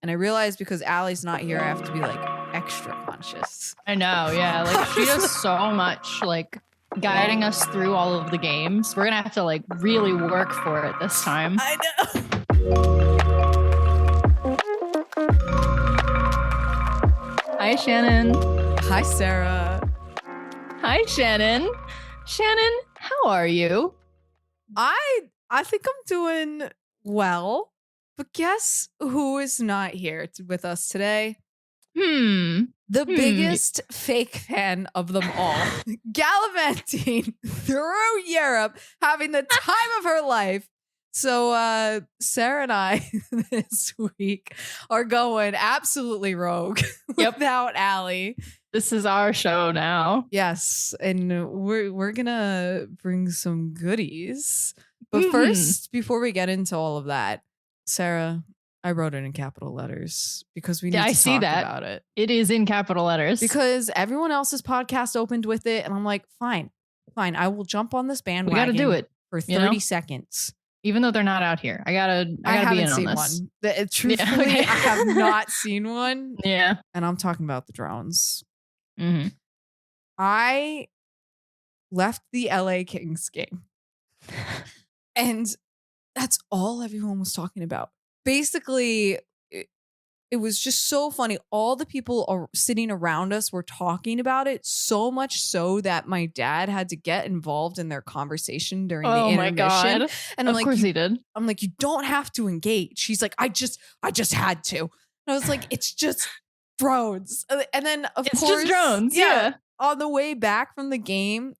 And I realized because Allie's not here, I have to be like extra conscious. I know, yeah. Like she does so much, like guiding us through all of the games. We're gonna have to like really work for it this time. I know. Hi, Shannon. Hi, Sarah. Hi, Shannon. Shannon, how are you? I think I'm doing well. But guess who is not here with us today? The biggest fake fan of them all. Gallivanting through Europe, having the time of her life. So Sarah and I this week are going absolutely rogue without Allie. This is our show now. Yes, and we're gonna bring some goodies. But first, before we get into all of that, Sarah, I wrote it in capital letters because we need to talk about it. It is in capital letters. Because everyone else's podcast opened with it, and I'm like, fine. I will jump on this bandwagon. We gotta do it for 30 seconds. Even though they're not out here. I gotta be in on this. Truthfully, I have not seen one. Yeah. And I'm talking about the drones. Mm-hmm. I left the LA Kings game. And that's all everyone was talking about. Basically, it was just so funny. All the people sitting around us were talking about it, so much so that my dad had to get involved in their conversation during the intermission. My God. And of course he did. I'm like, you don't have to engage. She's like, I just had to. And I was like, it's just drones. And then it's just drones. Yeah. On the way back from the game,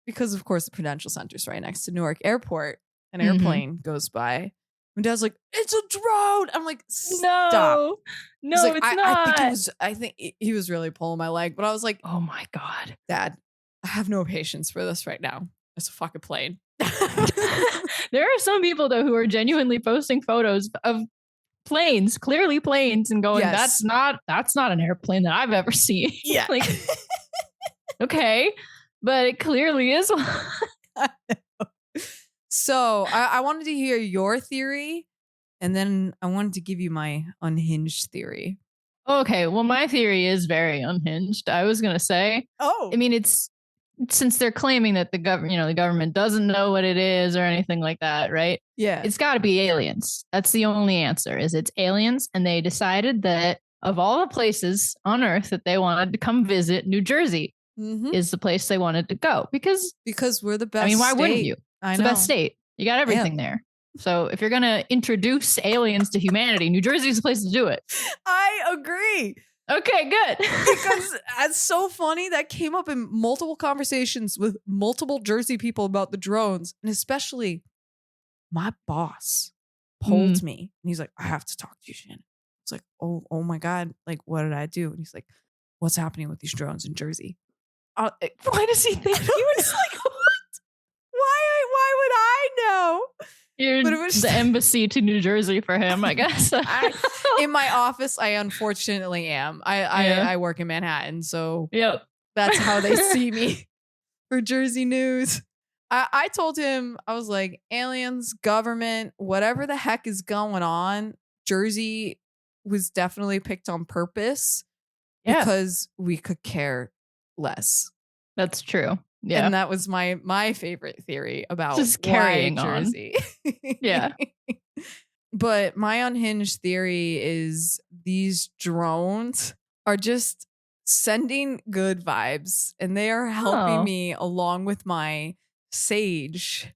because of course the Prudential Center's right next to Newark Airport, an airplane goes by. My dad's like, it's a drone. I'm like, stop. No, like, it's not. I think he was really pulling my leg, but I was like, oh my God, Dad, I have no patience for this right now. It's a fucking plane. There are some people though who are genuinely posting photos of planes, clearly planes, and going, that's not an airplane that I've ever seen. Yeah. Like, okay, but it clearly is one. So I wanted to hear your theory, and then I wanted to give you my unhinged theory. Okay, well, my theory is very unhinged. I was going to say, I mean, it's since they're claiming that the government doesn't know what it is or anything like that, right? Yeah. It's got to be aliens. That's the only answer, is it's aliens. And they decided that of all the places on Earth that they wanted to come visit, New Jersey is the place they wanted to go. Because we're the best. I mean, why state. Wouldn't you? It's the best state. You got everything there. So if you're going to introduce aliens to humanity, New Jersey is the place to do it. I agree. Okay, good. Because it's so funny that came up in multiple conversations with multiple Jersey people about the drones. And especially my boss pulled me and he's like, I have to talk to you, Shannon. It's like, oh my God. Like, what did I do? And he's like, what's happening with these drones in Jersey? Why does he think you? It's like, why would I know? You're the embassy to New Jersey for him, I guess. In my office, I unfortunately am. I work in Manhattan, so that's how they see me for Jersey news. I told him, I was like, aliens, government, whatever the heck is going on, Jersey was definitely picked on purpose because we could care less. That's true. Yeah. And that was my favorite theory about just carrying Jersey. Yeah. But my unhinged theory is these drones are just sending good vibes, and they are helping me along with my sage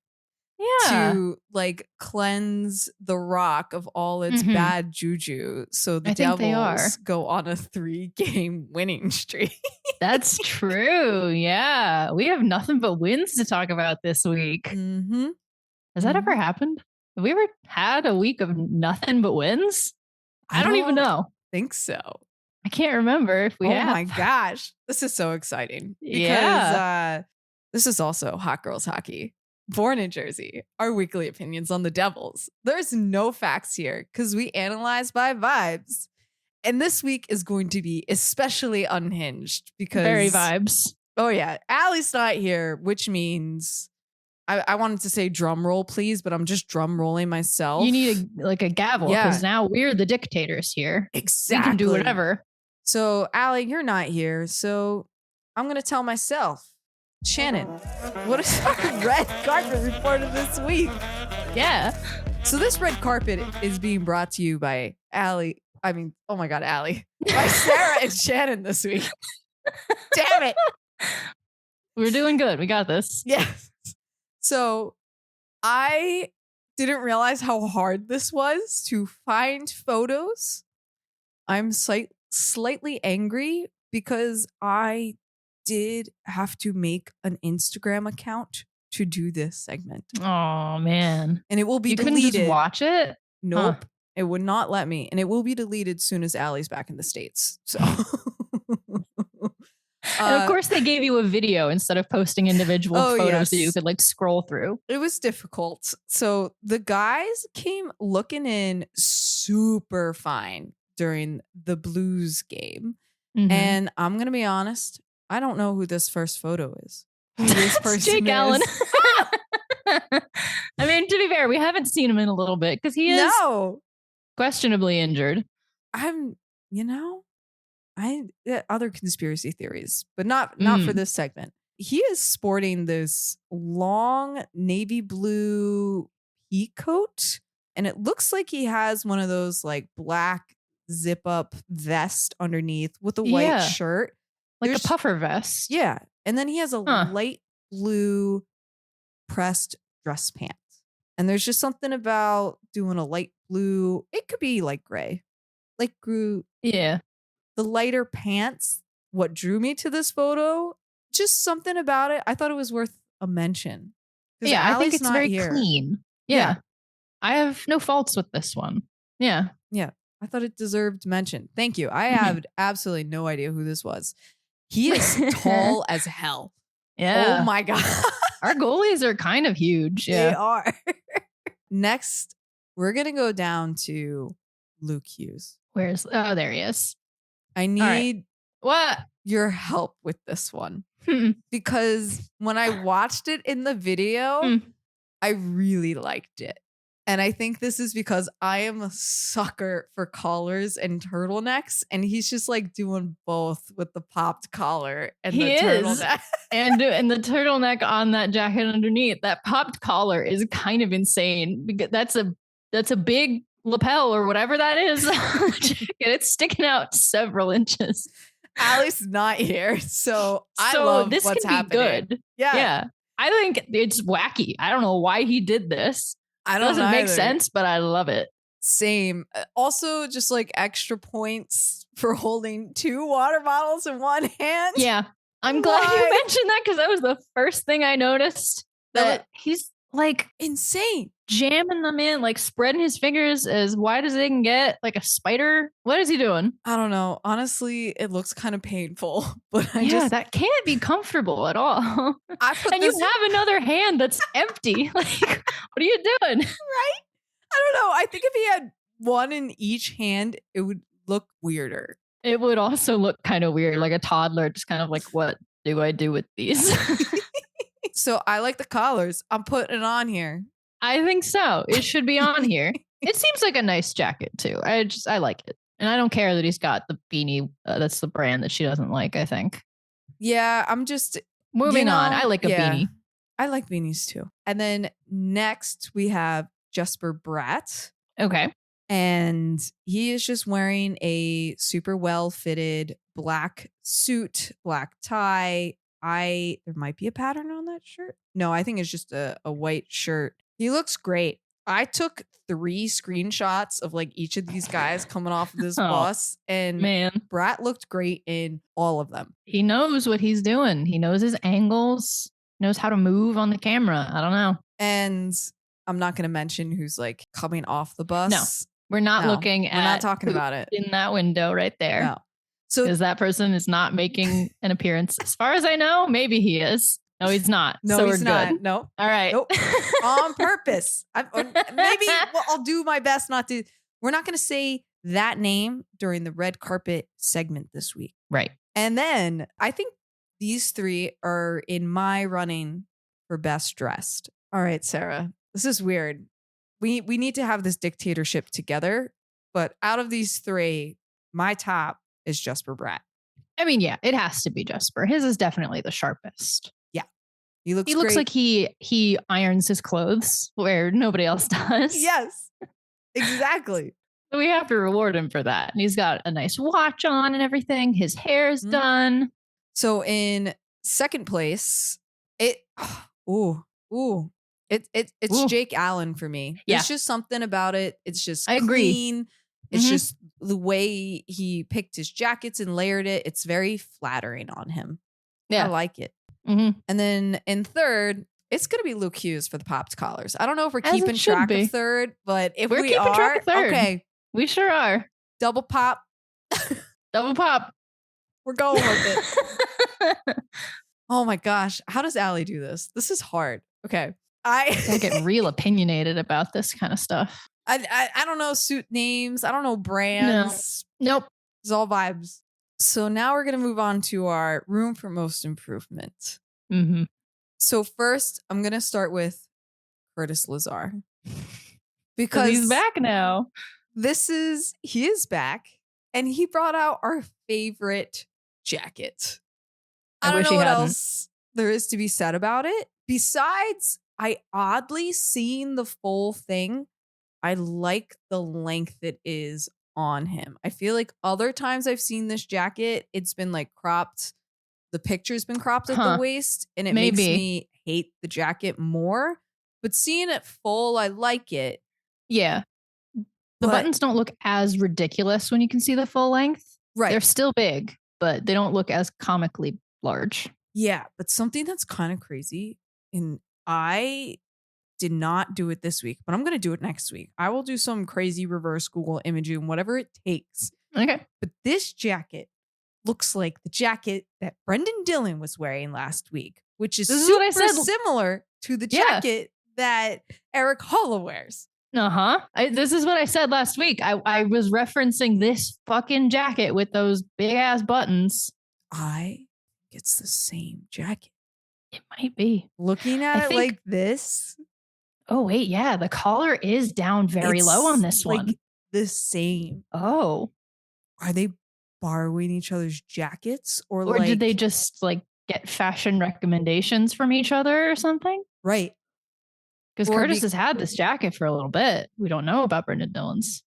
to like cleanse the rock of all its bad juju. So the Devils go on a 3-game winning streak. That's true. Yeah. We have nothing but wins to talk about this week. Has that ever happened? Have we ever had a week of nothing but wins? I don't even know. Think so. I can't remember if we have. Oh my gosh. This is so exciting. Because this is also Hot Girls Hockey. Born in Jersey, our weekly opinions on the Devils. There's no facts here because we analyze by vibes. And this week is going to be especially unhinged because... Very vibes. Oh yeah. Allie's not here, which means I wanted to say drum roll, please, but I'm just drum rolling myself. You need a gavel because now we're the dictators here. Exactly. We can do whatever. So, Allie, you're not here. So I'm going to tell myself. Shannon, what is our red carpet report of this week? Yeah. So this red carpet is being brought to you by Allie. I mean, oh my God, Allie. By Sarah and Shannon this week. Damn it. We're doing good. We got this. Yes. So I didn't realize how hard this was to find photos. I'm slightly angry because I did have to make an Instagram account to do this segment. Oh, man. And it will be deleted. You couldn't just watch it? Nope. Huh. It would not let me. And it will be deleted soon as Allie's back in the States. So... and of course they gave you a video instead of posting individual photos that you could scroll through. It was difficult. So the guys came looking in super fine during the Blues game. Mm-hmm. And I'm going to be honest, I don't know who this first photo is. Who this person Jake is. Allen. I mean, to be fair, we haven't seen him in a little bit because he is questionably injured. Other conspiracy theories, but not for this segment. He is sporting this long navy blue pea coat, and it looks like he has one of those black zip up vest underneath with a white shirt. There's a puffer vest. Yeah. And then he has a light blue pressed dress pants. And there's just something about doing a light blue. It could be gray. Yeah. The lighter pants, what drew me to this photo, just something about it. I thought it was worth a mention. Yeah, I think it's very clean. Yeah. I have no faults with this one. Yeah. Yeah. I thought it deserved mention. Thank you. I have absolutely no idea who this was. He is tall as hell. Yeah. Oh my God. Our goalies are kind of huge. Yeah. They are. Next, we're going to go down to Luke Hughes. There he is. I need your help with this one. Because when I watched it in the video, I really liked it. And I think this is because I am a sucker for collars and turtlenecks. And he's just doing both with the popped collar and the turtleneck. and the turtleneck on that jacket underneath. That popped collar is kind of insane because that's a big lapel or whatever that is. It's sticking out several inches. Allie's not here, so I love this what's can be happening. Good. Yeah. I think it's wacky. I don't know why he did this. I don't know. Doesn't make sense, but I love it. Same. Also, just extra points for holding 2 water bottles in one hand. Yeah, I'm glad you mentioned that because that was the first thing I noticed. That he's insane. Jamming them in, spreading his fingers as wide as they can get, like a spider. What is he doing? I don't know. Honestly, it looks kind of painful, but that can't be comfortable at all. You have another hand that's empty. What are you doing? Right? I don't know. I think if he had one in each hand, it would look weirder. It would also look kind of weird, like a toddler, just kind of what do I do with these? So I like the collars. I'm putting it on here. I think so. It should be on here. It seems like a nice jacket too. I like it. And I don't care that he's got the beanie. That's the brand that she doesn't like, I think. Yeah, I'm just moving on. I like a beanie. I like beanies too. And then next we have Jesper Bratt. Okay. And he is just wearing a super well fitted black suit, black tie. There might be a pattern on that shirt. No, I think it's just a white shirt. He looks great. I took 3 screenshots of each of these guys coming off of this bus, and Bratt looked great in all of them. He knows what he's doing. He knows his angles, knows how to move on the camera. I don't know. And I'm not going to mention who's coming off the bus. No, we're not looking at. We're not talking about it in that window right there. No. So because that person is not making an appearance. As far as I know, maybe he is. No, he's not. No, so he's we're not. Good. No. All right. Nope. On purpose. Maybe I'll do my best not to. We're not going to say that name during the red carpet segment this week. Right. And then I think these 3 are in my running for best dressed. All right, Sarah, this is weird. We need to have this dictatorship together, but out of these three, my top is Jesper Bratt. I mean, yeah, it has to be Jesper. His is definitely the sharpest. Yeah. He looks great. like he irons his clothes where nobody else does. Yes. Exactly. So we have to reward him for that. And he's got a nice watch on and everything. His hair's done. So in second place, it's Jake Allen for me. Yeah. It's just something about it. It's just I clean. agree. It's just the way he picked his jackets and layered it. It's very flattering on him. Yeah. I like it. And then in third, it's going to be Luke Hughes for the popped collars. I don't know if we're keeping track of third, but if we're keeping track of third, okay. We sure are. Double pop. Double pop. We're going with it. Oh my gosh. How does Allie do this? This is hard. Okay. I get real opinionated about this kind of stuff. I don't know suit names. I don't know brands. No. Nope. It's all vibes. So now we're going to move on to our room for most improvement. So first, I'm going to start with Curtis Lazar. Because he's back now. He is back. And he brought out our favorite jacket. I don't know what else there is to be said about it. Besides, I oddly seen the full thing. I like the length it is on him. I feel like other times I've seen this jacket, it's been like cropped. The picture's been cropped at the waist, and it makes me hate the jacket more. But seeing it full, I like it. Yeah. The buttons don't look as ridiculous when you can see the full length. Right. They're still big, but they don't look as comically large. Yeah, but something that's kind of crazy, and I did not do it this week, but I'm going to do it next week. I will do some crazy reverse Google imaging, whatever it takes. Okay. But this jacket looks like the jacket that Brendan Dillon was wearing last week, which is super similar to the jacket that Eric Holla wears. This is what I said last week. I was referencing this fucking jacket with those big ass buttons. It's the same jacket. It might be. Looking at it like this. Oh, wait. Yeah. The collar is down very low on this one. The same. Oh. Are they borrowing each other's jackets? Or did they just get fashion recommendations from each other or something? Right. Because Curtis has had this jacket for a little bit. We don't know about Brendan Dillon's.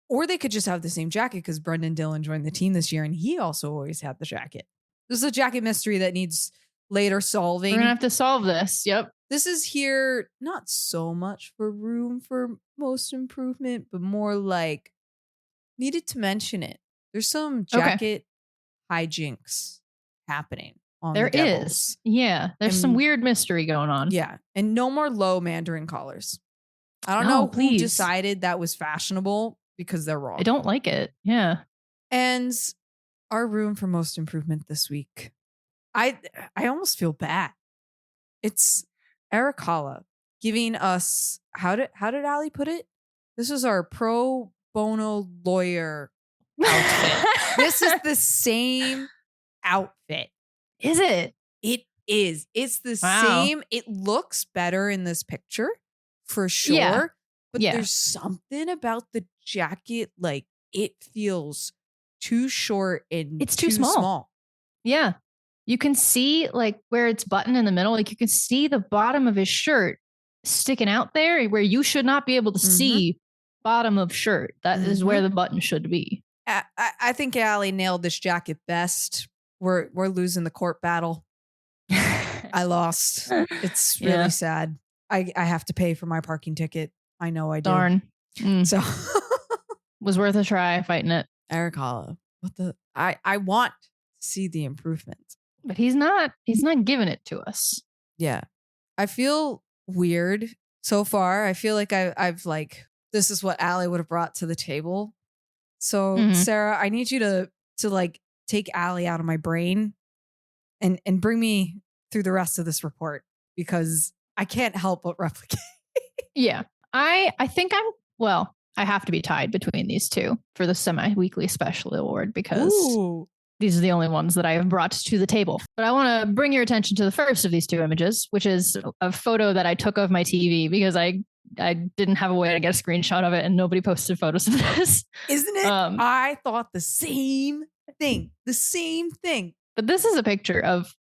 Or they could just have the same jacket because Brendan Dillon joined the team this year and he also always had the jacket. This is a jacket mystery that needs later solving. We're going to have to solve this. Yep. This is here not so much for room for most improvement, but more like needed to mention it. There's some jacket hijinks happening. There is. Yeah. There's some weird mystery going on. Yeah. And no more low Mandarin collars. I don't know who decided that was fashionable because they're wrong. I don't like it. Yeah. And our room for most improvement this week. I almost feel bad. It's Eric Holla giving us how did Allie put it? This is our pro bono lawyer outfit. This is the same outfit. Is it? It is. It's the same. It looks better in this picture for sure. Yeah. But there's something about the jacket, like it feels too short and it's too small. Yeah. You can see where it's buttoned in the middle. You can see the bottom of his shirt sticking out there where you should not be able to see bottom of shirt. That is where the button should be. I think Allie nailed this jacket best. We're losing the court battle. I lost. It's really sad. I have to pay for my parking ticket. I know I do. Darn. So was worth a try fighting it. Eric Holla. I want to see the improvement. But he's not giving it to us. Yeah. I feel weird so far. I feel like I've this is what Allie would have brought to the table. So Sarah, I need you to take Allie out of my brain and bring me through the rest of this report because I can't help but replicate. Yeah. I think I have to be tied between these two for the semi-weekly special award because these are the only ones that I have brought to the table. But I want to bring your attention to the first of these two images, which is a photo that I took of my TV because I didn't have a way to get a screenshot of it and nobody posted photos of this. Isn't it? I thought the same thing. But this is a picture of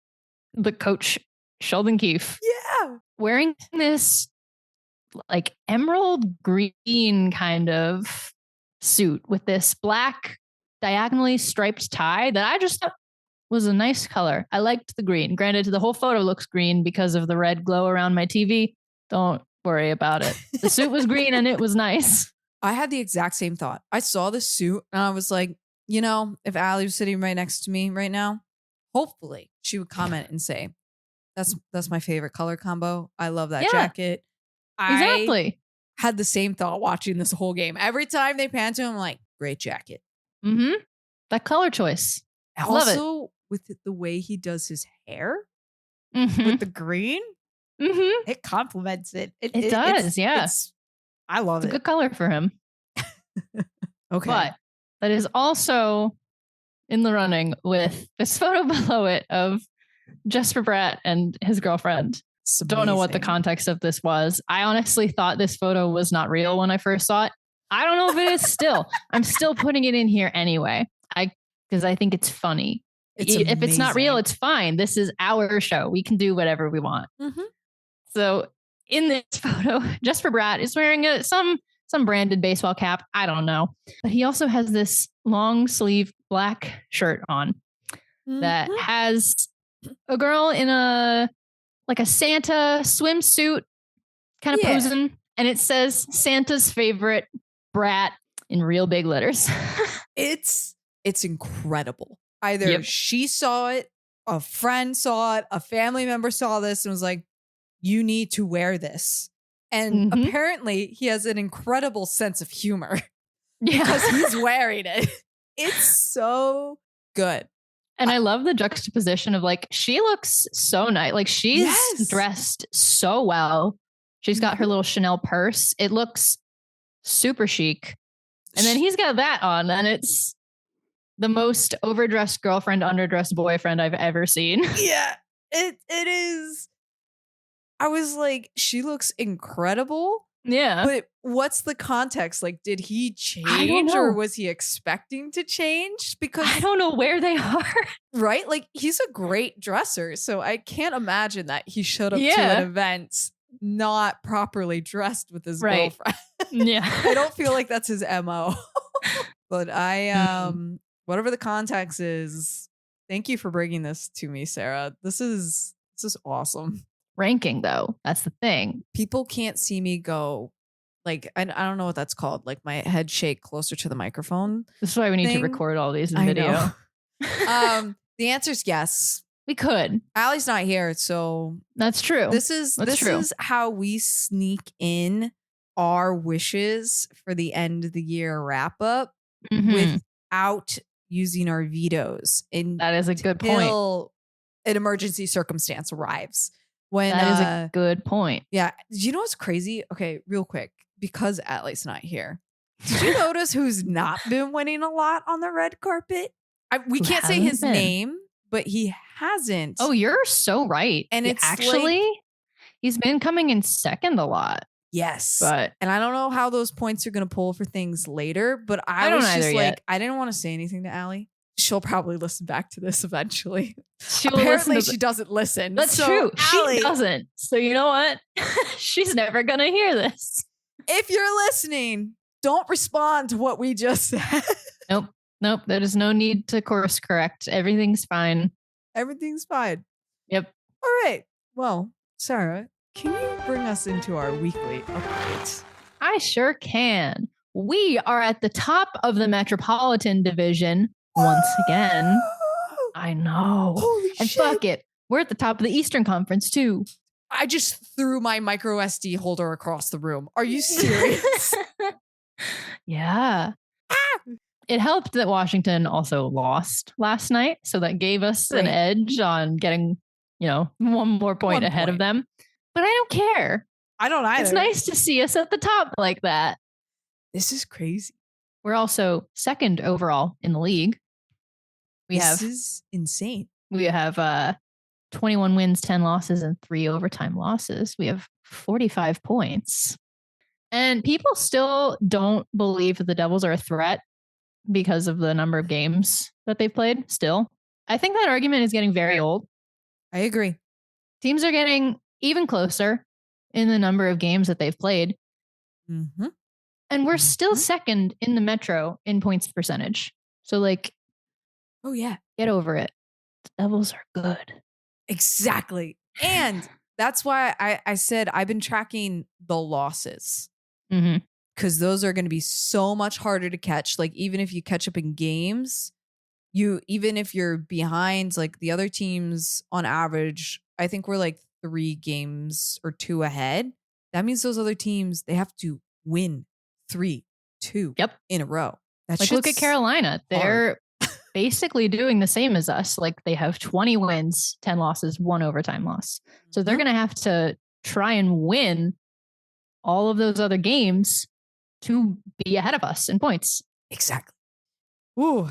the coach, Sheldon Keefe. Yeah. Wearing this like emerald green kind of suit with this black diagonally striped tie that I just thought was a nice color. I liked the green. Granted, the whole photo looks green because of the red glow around my TV. Don't worry about it. The suit was green and it was nice. I had the exact same thought. I saw the suit and I was like, if Allie was sitting right next to me right now, hopefully she would comment and say, that's my favorite color combo. I love that jacket. Exactly. I had the same thought watching this whole game. Every time they pan to him, I'm like, great jacket. Mm-hmm. That color choice. Also, with the way he does his hair with the green, it complements it. It does, I love it. It's a good color for him. Okay. But that is also in the running with this photo below it of Jesper Bratt and his girlfriend. Don't know what the context of this was. I honestly thought this photo was not real when I first saw it. I don't know if it is still. I'm still putting it in here anyway. Because I think it's funny. If it's not real, it's fine. This is our show. We can do whatever we want. Mm-hmm. So in this photo, Jesper Bratt is wearing some branded baseball cap. I don't know. But he also has this long sleeve black shirt on that has a girl in a Santa swimsuit kind of posing. And it says Santa's favorite Bratt in real big letters. It's incredible. Either she saw it, a friend saw it, a family member saw this and was like, you need to wear this. And apparently he has an incredible sense of humor because he's wearing it. It's so good. And I love the juxtaposition of she looks so nice. Like she's dressed so well. She's got her little Chanel purse. It looks super chic. And then he's got that on and it's the most overdressed girlfriend, underdressed boyfriend I've ever seen. Yeah, it is. I was like, she looks incredible. Yeah. But what's the context? Like, did he change or was he expecting to change? Because I don't know where they are. Right? Like, he's a great dresser. So I can't imagine that he showed up to an event not properly dressed with his girlfriend. Yeah. I don't feel like that's his MO. But whatever the context is, thank you for bringing this to me, Sarah. This is awesome. Ranking though, that's the thing. People can't see me go I don't know what that's called. Like my head shake closer to the microphone. This is why we need to record all these in video. The answer is yes. We could. Allie's not here, so that's true. This is how we sneak in our wishes for the end of the year wrap up without using our vetoes. And that is a good point. Until an emergency circumstance arrives. That is a good point. Yeah. Did you know what's crazy? Okay, real quick, because Allie's not here. Did you notice who's not been winning a lot on the red carpet? We can't say his name, but he hasn't. Oh, you're so right. And it's actually, he's been coming in second a lot. Yes. And I don't know how those points are going to pull for things later, but I was just like, I didn't want to say anything to Allie. She'll probably listen back to this eventually. Apparently she doesn't listen. That's true. Allie, she doesn't. So you know what? She's never going to hear this. If you're listening, don't respond to what we just said. Nope. There is no need to course correct. Everything's fine. Everything's fine. Yep. All right. Well, Sarah, can you bring us into our weekly updates? I sure can. We are at the top of the Metropolitan Division once again. I know. Holy and shit. Fuck it. We're at the top of the Eastern Conference too. I just threw my micro SD holder across the room. Are you serious? Yeah. It helped that Washington also lost last night. So that gave us an edge on getting, one more point ahead of them. But I don't care. I don't either. It's nice to see us at the top like that. This is crazy. We're also second overall in the league This is insane. We have 21 wins, 10 losses, and 3 overtime losses. We have 45 points. And people still don't believe that the Devils are a threat because of the number of games that they've played still. I think that argument is getting very old. I agree. Teams are getting even closer in the number of games that they've played. Mm-hmm. And we're still second in the Metro in points percentage. So, like, oh, yeah. Get over it. The Devils are good. Exactly. And that's why I said I've been tracking the losses. Because those are going to be so much harder to catch. Like, even if you catch up in games, even if you're behind, like the other teams on average, I think we're like 3 games or 2 ahead. That means those other teams, they have to win 3-2 in a row. Like, look at Carolina. They're basically doing the same as us. Like, they have 20 wins, 10 losses, 1 overtime loss. So they're going to have to try and win all of those other games to be ahead of us in points. Exactly. Ooh,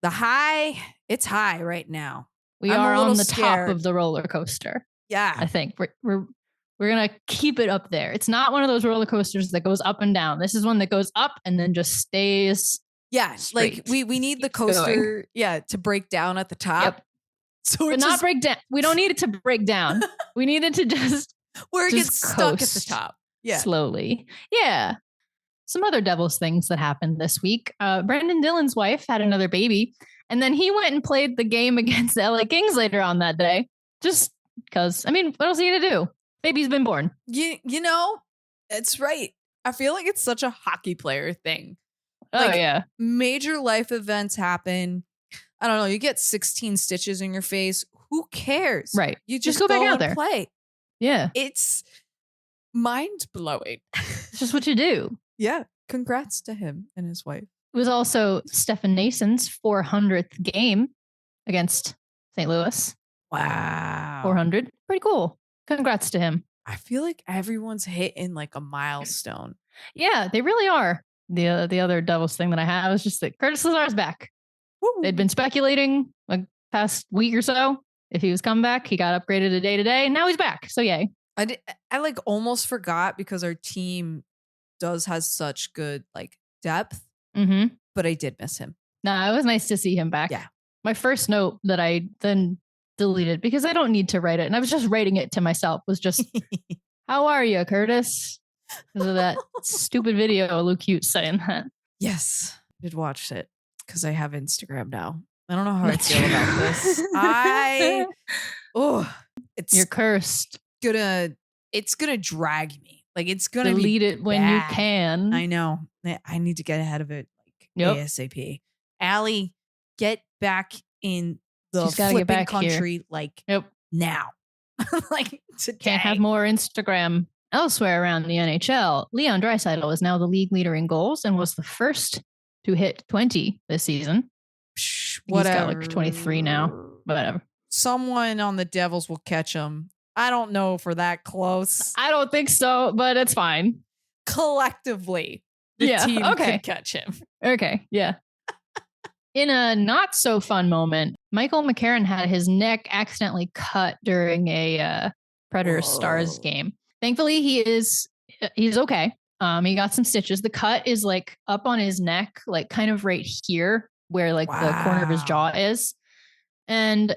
it's high right now. We are on the top of the roller coaster. Yeah. I think we're going to keep it up there. It's not one of those roller coasters that goes up and down. This is one that goes up and then just stays. Yeah. Straight. Like we need the coaster to break down at the top. Yep. So but not break down. We don't need it to break down. We need it to just where it gets stuck at the top. Yeah. Slowly. Yeah. Some other Devils things that happened this week. Brendan Dillon's wife had another baby, and then he went and played the game against the LA Kings later on that day. Just because, I mean, what else are you going to do? Baby's been born. You know, it's right. I feel like it's such a hockey player thing. Oh, yeah. Major life events happen. I don't know. You get 16 stitches in your face. Who cares? Right. You just go back out there. Play. Yeah. It's mind blowing. It's just what you do. Yeah. Congrats to him and his wife. It was also Stefan Nason's 400th game against St. Louis. Wow. 400. Pretty cool. Congrats to him. I feel like everyone's hitting like a milestone. Yeah, they really are. The other Devils thing that I have is just that Curtis Lazar's back. Woo. They'd been speculating like past week or so if he was coming back. He got upgraded to day-to-day, and now he's back. So yay. I like almost forgot because our team has such good like depth. But I did miss him. No, it was nice to see him back. Yeah. My first note that I then deleted because I don't need to write it, and I was just writing it to myself, was just, how are you, Curtis? Because of that stupid video of Luke Hughes saying that. Yes, I did watch it because I have Instagram now. I don't know how I feel about this. You're cursed. It's gonna drag me. Like, it's gonna delete it when you can. I know. I need to get ahead of it like ASAP. Allie, get back in the flipping country here. Like now. Like today. Can't have more Instagram. Elsewhere around the NHL, Leon Draisaitl is now the league leader in goals and was the first to hit 20 this season. Whatever. He's got like 23 now. Whatever. Someone on the Devils will catch him. I don't know if we're that close. I don't think so, but it's fine. Collectively, the team could catch him. Okay, yeah. In a not so fun moment, Michael McCarron had his neck accidentally cut during a Predators Stars game. Thankfully, he's okay. He got some stitches. The cut is like up on his neck, like kind of right here where like the corner of his jaw is. And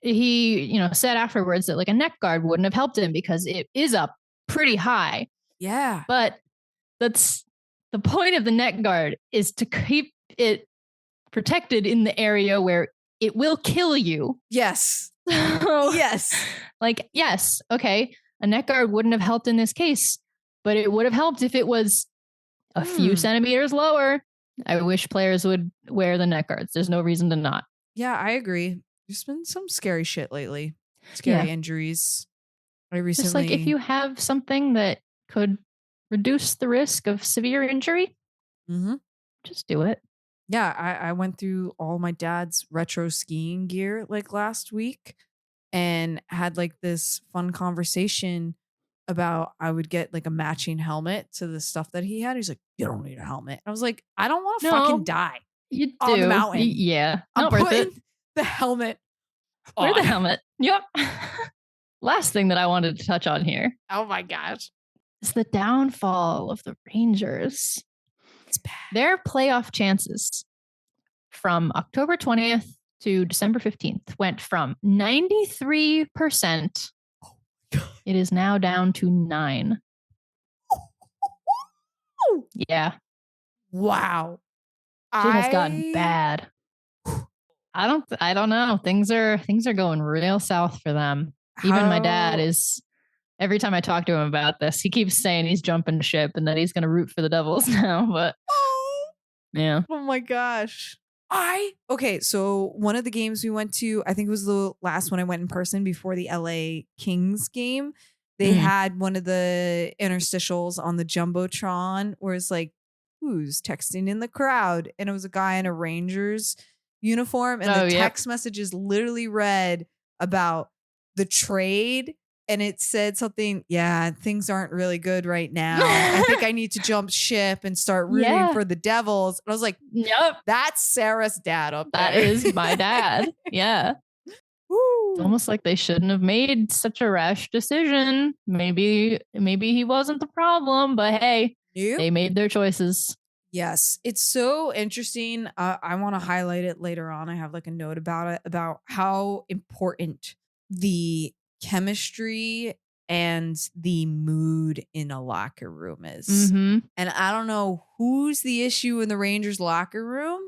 he, said afterwards that like a neck guard wouldn't have helped him because it is up pretty high. Yeah. But that's the point of the neck guard, is to keep it protected in the area where it will kill you. Yes. So, yes. Like, yes. Okay. A neck guard wouldn't have helped in this case, but it would have helped if it was a few centimeters lower. I wish players would wear the neck guards. There's no reason to not. Yeah, I agree. There's been some scary shit lately. Scary injuries. I recently... Just like if you have something that could reduce the risk of severe injury, just do it. Yeah, I went through all my dad's retro skiing gear like last week and had like this fun conversation about I would get like a matching helmet to the stuff that he had. He's like, you don't need a helmet. I was like, I don't want to fucking die. You on do. the mountain. Yeah. I'm not worth it. the helmet. Wear the helmet. Yep. Last thing that I wanted to touch on here. Oh my gosh. Is the downfall of the Rangers. It's bad. Their playoff chances from October 20th to December 15th went from 93%. It is now down to 9. Yeah. Wow. Shit has gotten bad. I don't know. Things are going real south for them. Even my dad is, every time I talk to him about this, he keeps saying he's jumping ship and that he's going to root for the Devils now. But yeah. Oh my gosh. Okay, so one of the games we went to, I think it was the last one I went in person before the LA Kings game. They had one of the interstitials on the Jumbotron where it's like, who's texting in the crowd? And it was a guy in a Rangers uniform. And the text messages literally read about the trade. And it said something, yeah, things aren't really good right now. I think I need to jump ship and start rooting for the Devils. And I was like, yep, that's Sarah's dad up there. That is my dad. Yeah. Woo. It's almost like they shouldn't have made such a rash decision. Maybe he wasn't the problem, but hey, they made their choices. Yes, it's so interesting. I want to highlight it later on. I have like a note about it, about how important the chemistry and the mood in a locker room is. And I don't know who's the issue in the Rangers locker room,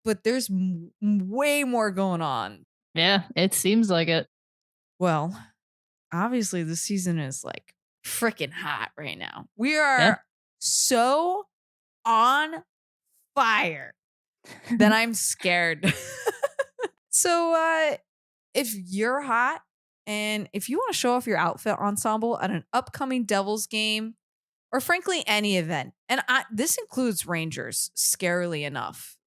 but there's way more going on. Yeah, it seems like it. Well, obviously the season is like freaking hot right now. We are so on fire that I'm scared. So if you're hot and if you want to show off your outfit ensemble at an upcoming Devils game, or frankly any event, and this includes Rangers, scarily enough,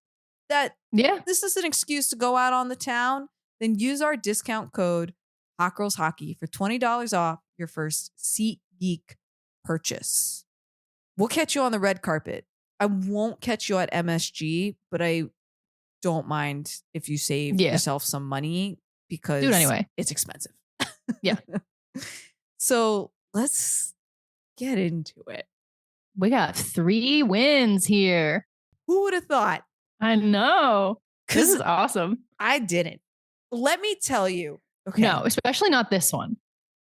that this is an excuse to go out on the town, then use our discount code Hot Girls Hockey for $20 off your first SeatGeek purchase. We'll catch you on the red carpet. I won't catch you at MSG, but I don't mind if you save yourself some money because do it anyway. It's expensive. Yeah. So let's get into it. We got 3 wins here. Who would have thought? I know. This is awesome. I didn't. Let me tell you. Okay. No, especially not this one.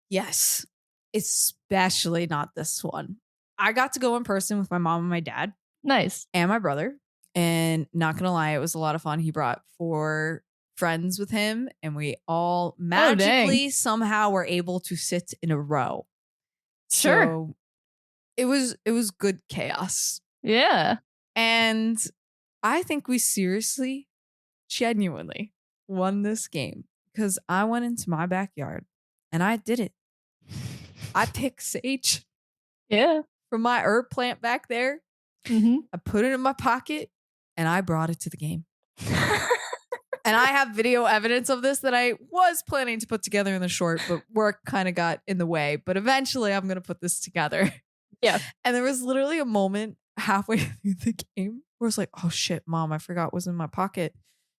Yes. Especially not this one. I got to go in person with my mom and my dad. Nice. And my brother. And not going to lie, it was a lot of fun. He brought 4 friends with him and we all magically somehow were able to sit in a row. Sure. So it was good chaos. Yeah. And I think we seriously, genuinely won this game because I went into my backyard and I did it. I picked sage. Yeah. From my herb plant back there. I put it in my pocket and I brought it to the game. And I have video evidence of this that I was planning to put together in the short, but work kind of got in the way. But eventually I'm going to put this together. Yeah. And there was literally a moment halfway through the game where it's like, oh shit, mom, I forgot what was in my pocket.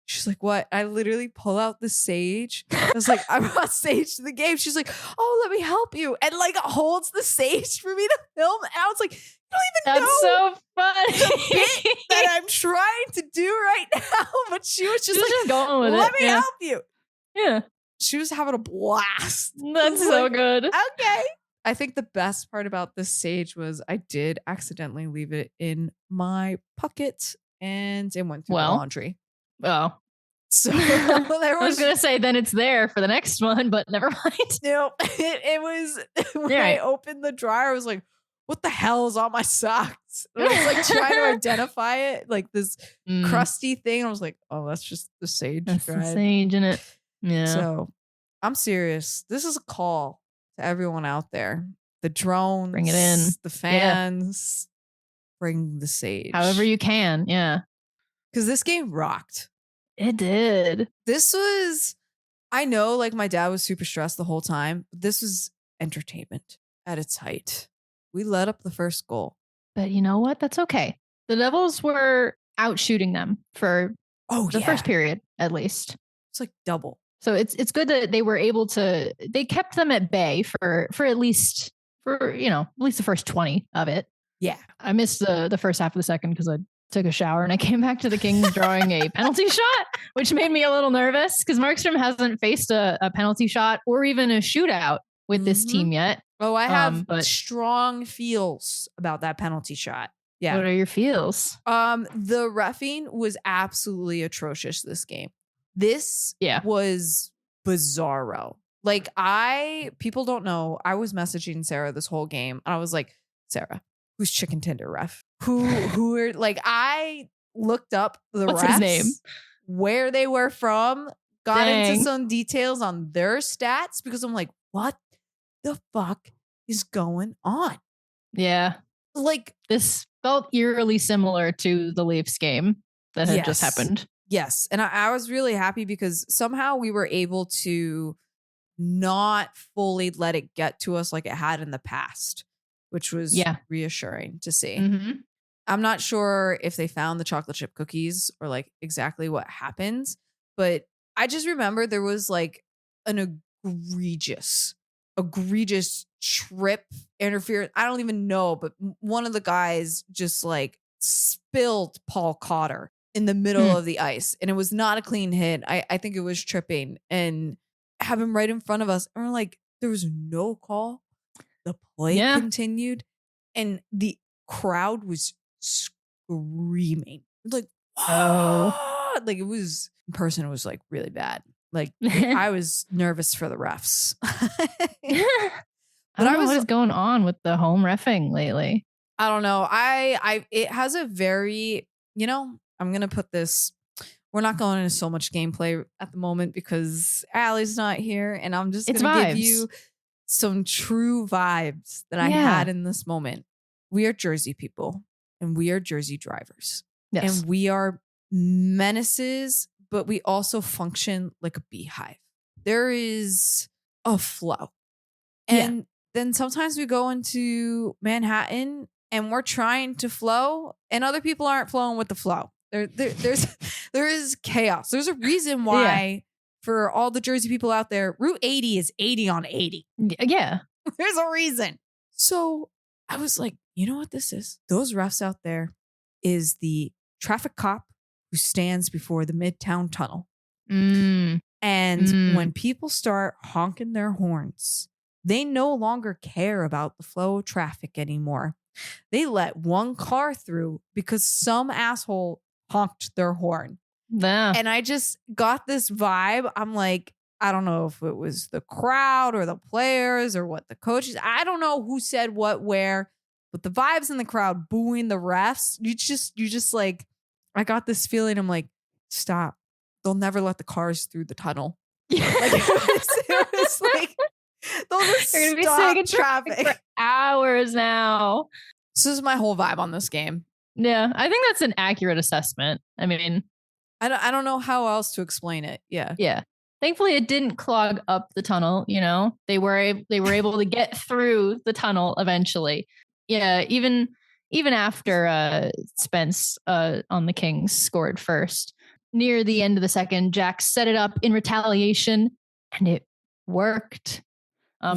She's like, what? I literally pull out the sage. I was like, I brought sage to the game. She's like, oh, let me help you. And like holds the sage for me to film. And I was like, you don't even know. That's so funny. The bit that I'm trying to do right now. But she was just like, going with let me help you. Yeah. She was having a blast. That's so good. Okay. I think the best part about this sage was I did accidentally leave it in my pocket and it went through the laundry. Oh. So I was going to say then it's there for the next one, but never mind. No, it was when I opened the dryer, I was like, what the hell is on my socks? And I was like trying to identify it, like this crusty thing. I was like, oh, that's just the sage. That's the sage in it. Yeah. So I'm serious. This is a call to everyone out there. The drones. Bring it in. The fans. Bring the sage. However you can. Yeah. Because this game rocked. It did. This was, I know like my dad was super stressed the whole time. This was entertainment at its height. We let up the first goal. But you know what? That's okay. The Devils were out shooting them for the first period, at least. It's like double. So it's good that they were able to, they kept them at bay for at least the first 20 of it. Yeah. I missed the first half of the second because I took a shower and I came back to the Kings drawing a penalty shot, which made me a little nervous because Markstrom hasn't faced a penalty shot or even a shootout with this team yet. Oh, I have strong feels about that penalty shot. Yeah. What are your feels? The reffing was absolutely atrocious this game. This was bizarro. Like people don't know, I was messaging Sarah this whole game and I was like, Sarah, who's chicken tender ref? Who are like, I looked up the What's refs, his name? Where they were from, got into some details on their stats because I'm like, what the fuck is going on? Yeah. Like this felt eerily similar to the Leafs game that had just happened. Yes. And I was really happy because somehow we were able to not fully let it get to us like it had in the past, which was reassuring to see. Mm-hmm. I'm not sure if they found the chocolate chip cookies or like exactly what happens, but I just remember there was like an egregious trip interference. I don't even know, but one of the guys just like spilled Paul Cotter in the middle of the ice, and it was not a clean hit. I think it was tripping and have him right in front of us. And we're like, there was no call. The play continued, and the crowd was screaming. Like, oh, like it was in person. It was like really bad. Like I was nervous for the refs. I don't know what is going on with the home reffing lately. I don't know. It has a very, I'm going to put this, we're not going into so much gameplay at the moment because Allie's not here, and I'm just going to give you some true vibes that I had in this moment. We are Jersey people and we are Jersey drivers. Yes. And we are menaces, but we also function like a beehive. There is a flow. And then sometimes we go into Manhattan and we're trying to flow and other people aren't flowing with the flow. There is chaos. There's a reason why for all the Jersey people out there, Route 80 is 80 on 80. Yeah. There's a reason. So I was like, you know what this is? Those refs out there is the traffic cop who stands before the Midtown Tunnel. And when people start honking their horns, they no longer care about the flow of traffic anymore. They let one car through because some asshole honked their horn. And I just got this vibe. I'm like, I don't know if it was the crowd or the players or what the coaches. I don't know who said what where, but the vibes in the crowd booing the refs. You just like, I got this feeling. I'm like, stop. They'll never let the cars through the tunnel. Like it was like, they'll just stop traffic for hours now. So this is my whole vibe on this game. Yeah, I think that's an accurate assessment. I mean, I don't know how else to explain it. Yeah. Thankfully, it didn't clog up the tunnel. They were able to get through the tunnel eventually. Yeah, even after Spence on the Kings scored first. Near the end of the second, Jack set it up in retaliation, and it worked.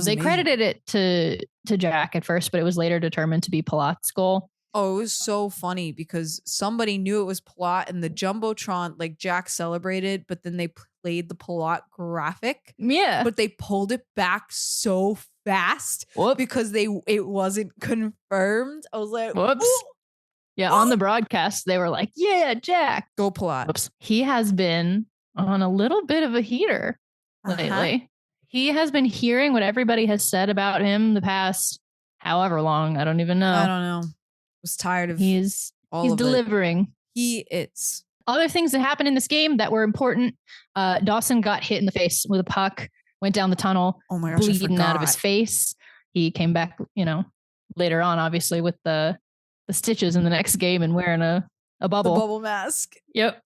They credited it to Jack at first, but it was later determined to be Palat's goal. Oh, it was so funny because somebody knew it was Palat, and the Jumbotron, like Jack celebrated, but then they played the Palat graphic. Yeah. But they pulled it back so fast because it wasn't confirmed. I was like, whoops. Ooh. Yeah, on the broadcast, they were like, yeah, Jack. Go Palat. Whoops. He has been on a little bit of a heater lately. He has been hearing what everybody has said about him the past however long. I don't even know. I don't know. Was tired of he's delivering. He is. Other things that happened in this game that were important. Dawson got hit in the face with a puck, went down the tunnel, oh my gosh, bleeding out of his face. He came back, later on, obviously, with the stitches in the next game and wearing a bubble. The bubble mask. Yep.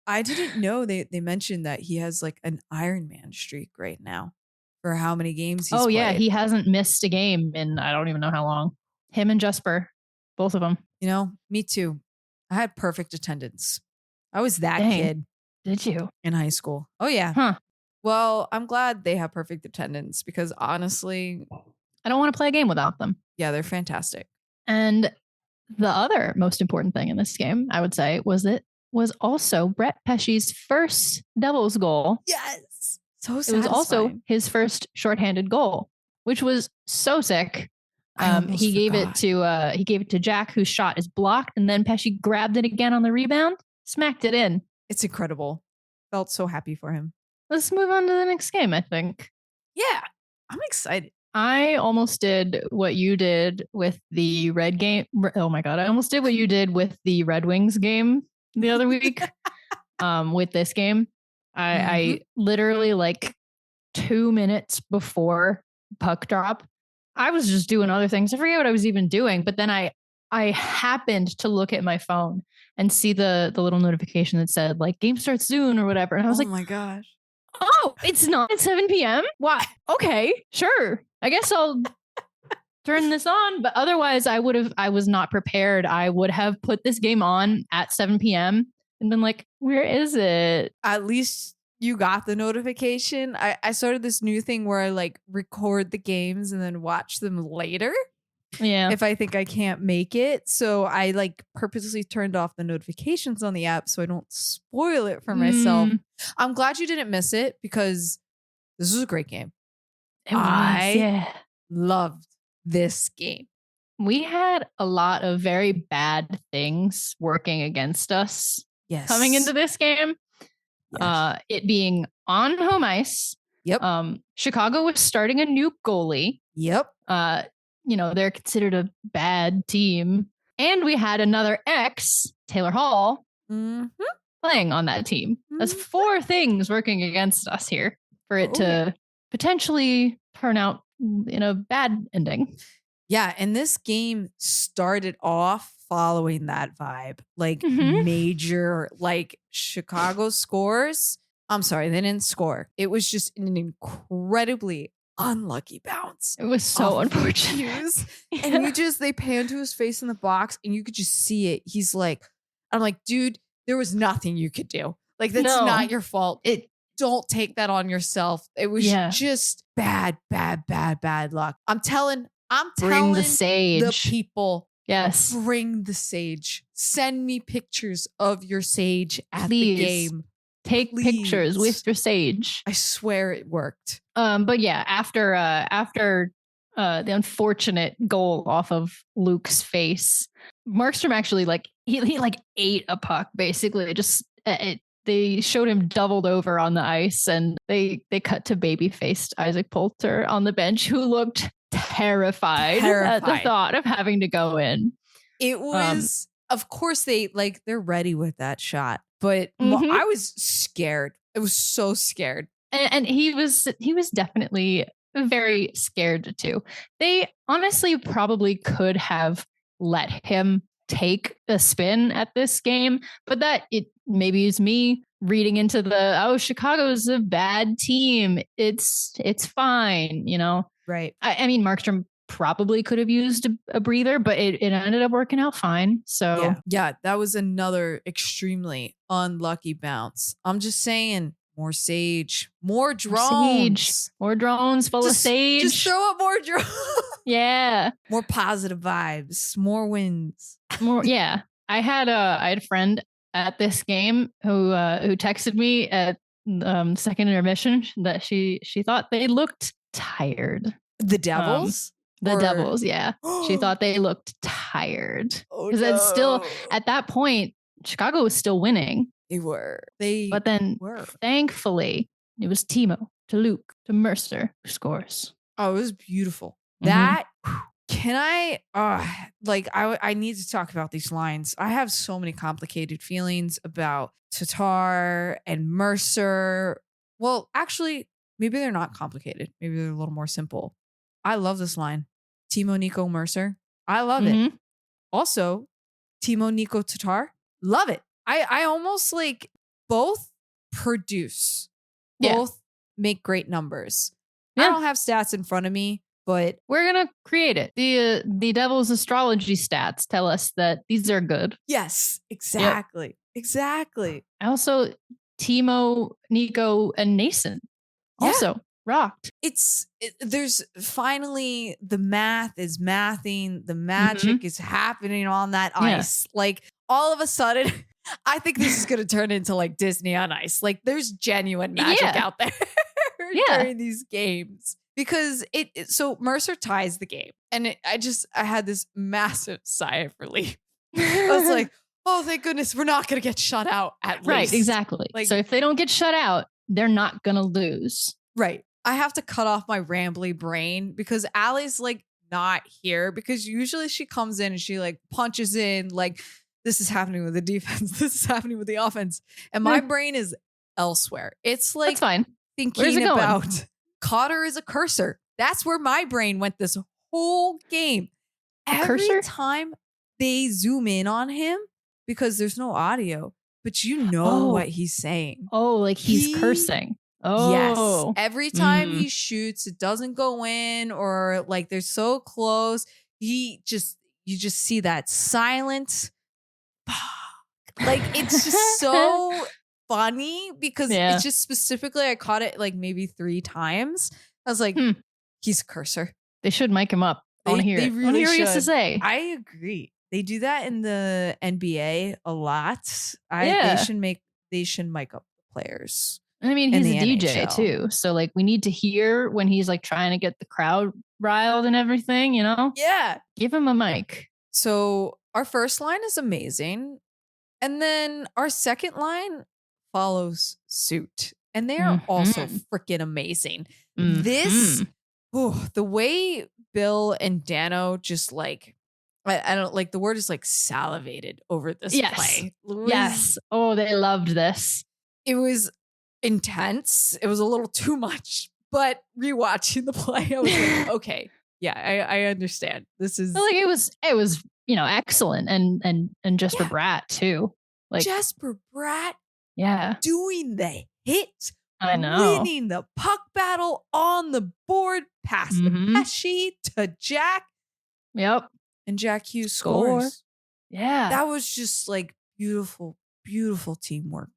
I didn't know they mentioned that he has like an Iron Man streak right now for how many games he's played. Yeah, he hasn't missed a game in I don't even know how long. Him and Jesper. Both of them. Me too. I had perfect attendance. I was that kid. Did you? In high school. Oh, yeah. Huh. Well, I'm glad they have perfect attendance because honestly, I don't want to play a game without them. Yeah, they're fantastic. And the other most important thing in this game, I would say, was also Brett Pesce's first Devils goal. Yes. So satisfying. It was also his first shorthanded goal, which was so sick. He gave it to Jack, whose shot is blocked, and then Pesce grabbed it again on the rebound, smacked it in. It's incredible. Felt so happy for him. Let's move on to the next game, I think. Yeah, I'm excited. I almost did what you did with the Red game. Oh my God. I almost did what you did with the Red Wings game the other week with this game. I literally like 2 minutes before puck drop, I was just doing other things. I forget what I was even doing, but then I happened to look at my phone and see the little notification that said like game starts soon or whatever. And I was like, oh my gosh. Oh, it's not at 7 p.m. Why? Okay, sure. I guess I'll turn this on. But otherwise, I was not prepared. I would have put this game on at 7 p.m. and been like, where is it? At least you got the notification. I started this new thing where I like record the games and then watch them later. Yeah. If I think I can't make it. So I like purposely turned off the notifications on the app so I don't spoil it for myself. I'm glad you didn't miss it because this was a great game. I loved this game. We had a lot of very bad things working against us coming into this game. Yes. It being on home ice. Yep. Chicago was starting a new goalie. Yep. They're considered a bad team. And we had another ex, Taylor Hall, playing on that team. That's 4 things working against us here for it to potentially turn out in a bad ending. Yeah, and this game started off following that vibe. Like major, like Chicago scores. I'm sorry, they didn't score. It was just an incredibly unlucky bounce. It was so unfortunate. And they pan to his face in the box and you could just see it. He's like, I'm like, dude, there was nothing you could do. Like, that's not your fault. Don't take that on yourself. It was just bad luck. I'm telling the sage. The people. Yes. Bring the sage. Send me pictures of your sage at the game. Take pictures with your sage. I swear it worked. But yeah, after the unfortunate goal off of Luke's face, Markstrom actually he ate a puck basically. They showed him doubled over on the ice, and they cut to baby-faced Isaac Poulter on the bench, who looked terrified at the thought of having to go in. It was, of course, they're ready with that shot. But I was scared. I was so scared. And he was definitely very scared too. They honestly probably could have let him take a spin at this game, but it maybe is me reading into Chicago's a bad team. It's fine, Right. I mean, Markstrom probably could have used a breather, but it ended up working out fine. So yeah, that was another extremely unlucky bounce. I'm just saying, more sage, more drones, more drones full of sage. Just throw up more drones. Yeah, more positive vibes, more wins. More, yeah. I had a friend at this game who texted me at second intermission that she thought they looked tired. The Devils. The Devils, yeah. She thought they looked tired. Because it's still, at that point, Chicago was still winning. They were. But then, thankfully, it was Timo to Luke to Mercer who scores. Oh, it was beautiful. That, can I need to talk about these lines. I have so many complicated feelings about Tatar and Mercer. Well, actually, maybe they're not complicated. Maybe they're a little more simple. I love this line. Timo, Nico, Mercer. I love it. Also, Timo, Nico, Tatar. Love it. I almost both produce. Both make great numbers. I don't have stats in front of me, but we're going to create it. The Devil's astrology stats tell us that these are good. Yes, exactly. Yep. Exactly. I also, Timo, Nico, and Nason also rocked. There's finally the math is mathing, the magic is happening on that ice. Like all of a sudden, I think this is going to turn into like Disney on Ice. Like there's genuine magic out there during these games. Because so Mercer ties the game, and I had this massive sigh of relief. I was like, oh, thank goodness we're not going to get shut out at least. Right, exactly. Like, so if they don't get shut out, they're not going to lose. Right. I have to cut off my rambly brain because Allie's like not here, because usually she comes in and she like punches in like, this is happening with the defense. This is happening with the offense. And my brain is elsewhere. It's like that's fine. Thinking about Cotter is a cursor. That's where my brain went this whole game. Every time they zoom in on him, because there's no audio, but you know what he's saying. Oh, like he's cursing. Oh, yes. Every time he shoots, it doesn't go in, or like they're so close. You just see that silence. Like it's just so funny because it's just specifically, I caught it like maybe 3 times. I was like, he's a cursor. They should mic him up. I want to hear it. Really I want to hear what he has to say. I agree. They do that in the NBA a lot. They should mic up the players. I mean, he's a DJ too. So like we need to hear when he's like trying to get the crowd riled and everything, you know? Yeah. Give him a mic. So our first line is amazing. And then our second line follows suit. And they are also freaking amazing. This, the way Bill and Dano just like, I don't like, the word is like salivated over this play. Yes. Oh, they loved this. It was intense. It was a little too much, but rewatching the play, I was like, okay, yeah, I understand. This is like it was excellent and just for Bratt too. Like Jesper Bratt, doing the hit, I know, winning the puck battle on the board, past the Pesci to Jack. Yep, and Jack Hughes scores. Yeah, that was just like beautiful, beautiful teamwork.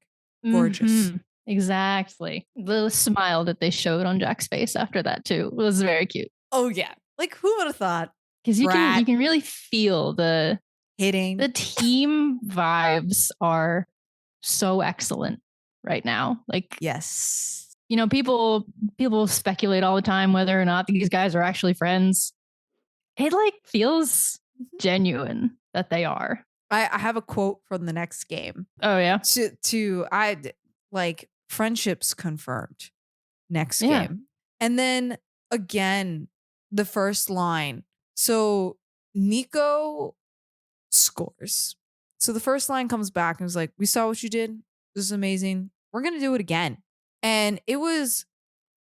Gorgeous. Exactly. The smile that they showed on Jack's face after that too was very cute. Oh yeah, like who would have thought? Because you can really feel the hitting. The team vibes are so excellent right now. Like, yes, people speculate all the time whether or not these guys are actually friends. It like feels genuine that they are. I have a quote from the next game. Oh yeah. Like friendships confirmed next game. And then again, the first line. So Nico scores. So the first line comes back and was like, we saw what you did. This is amazing. We're going to do it again. And it was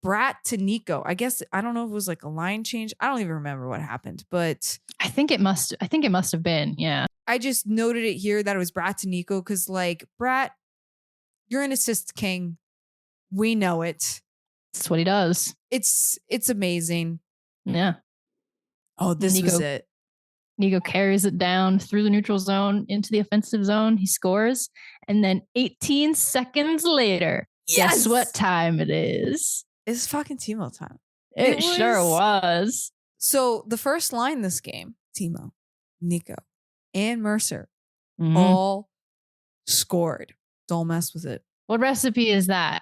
Bratt to Nico. I guess, I don't know if it was like a line change. I don't even remember what happened, but I think it must have been. Yeah. I just noted it here that it was Bratt to Nico. Cause like Bratt, you're an assist king. We know it. That's what he does. It's amazing. Yeah. Oh, this was it. Nico carries it down through the neutral zone into the offensive zone. He scores. And then 18 seconds later, guess what time it is? It's fucking Timo time. It sure was. So the first line this game, Timo, Nico, and Mercer all scored. Don't mess with it. What recipe is that?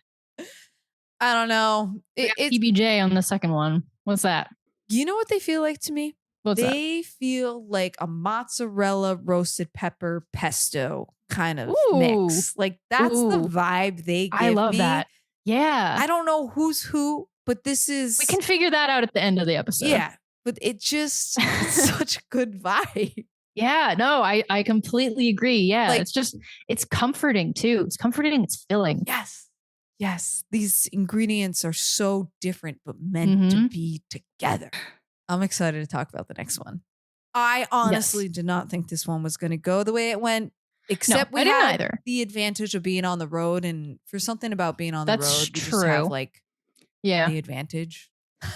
I don't know. It's PBJ on the second one. What's that? You know what they feel like to me? They feel like a mozzarella roasted pepper pesto kind of mix. Like that's the vibe they give me. I love that. Yeah. I don't know who's who, but this is... We can figure that out at the end of the episode. Yeah. But it's such a good vibe. Yeah, no, I completely agree. Yeah, like, it's comforting too. It's comforting. It's filling. Yes. Yes. These ingredients are so different, but meant to be together. I'm excited to talk about the next one. I honestly did not think this one was going to go the way it went, except we had the advantage of being on the road. And for something about being on the road, you just have like the advantage.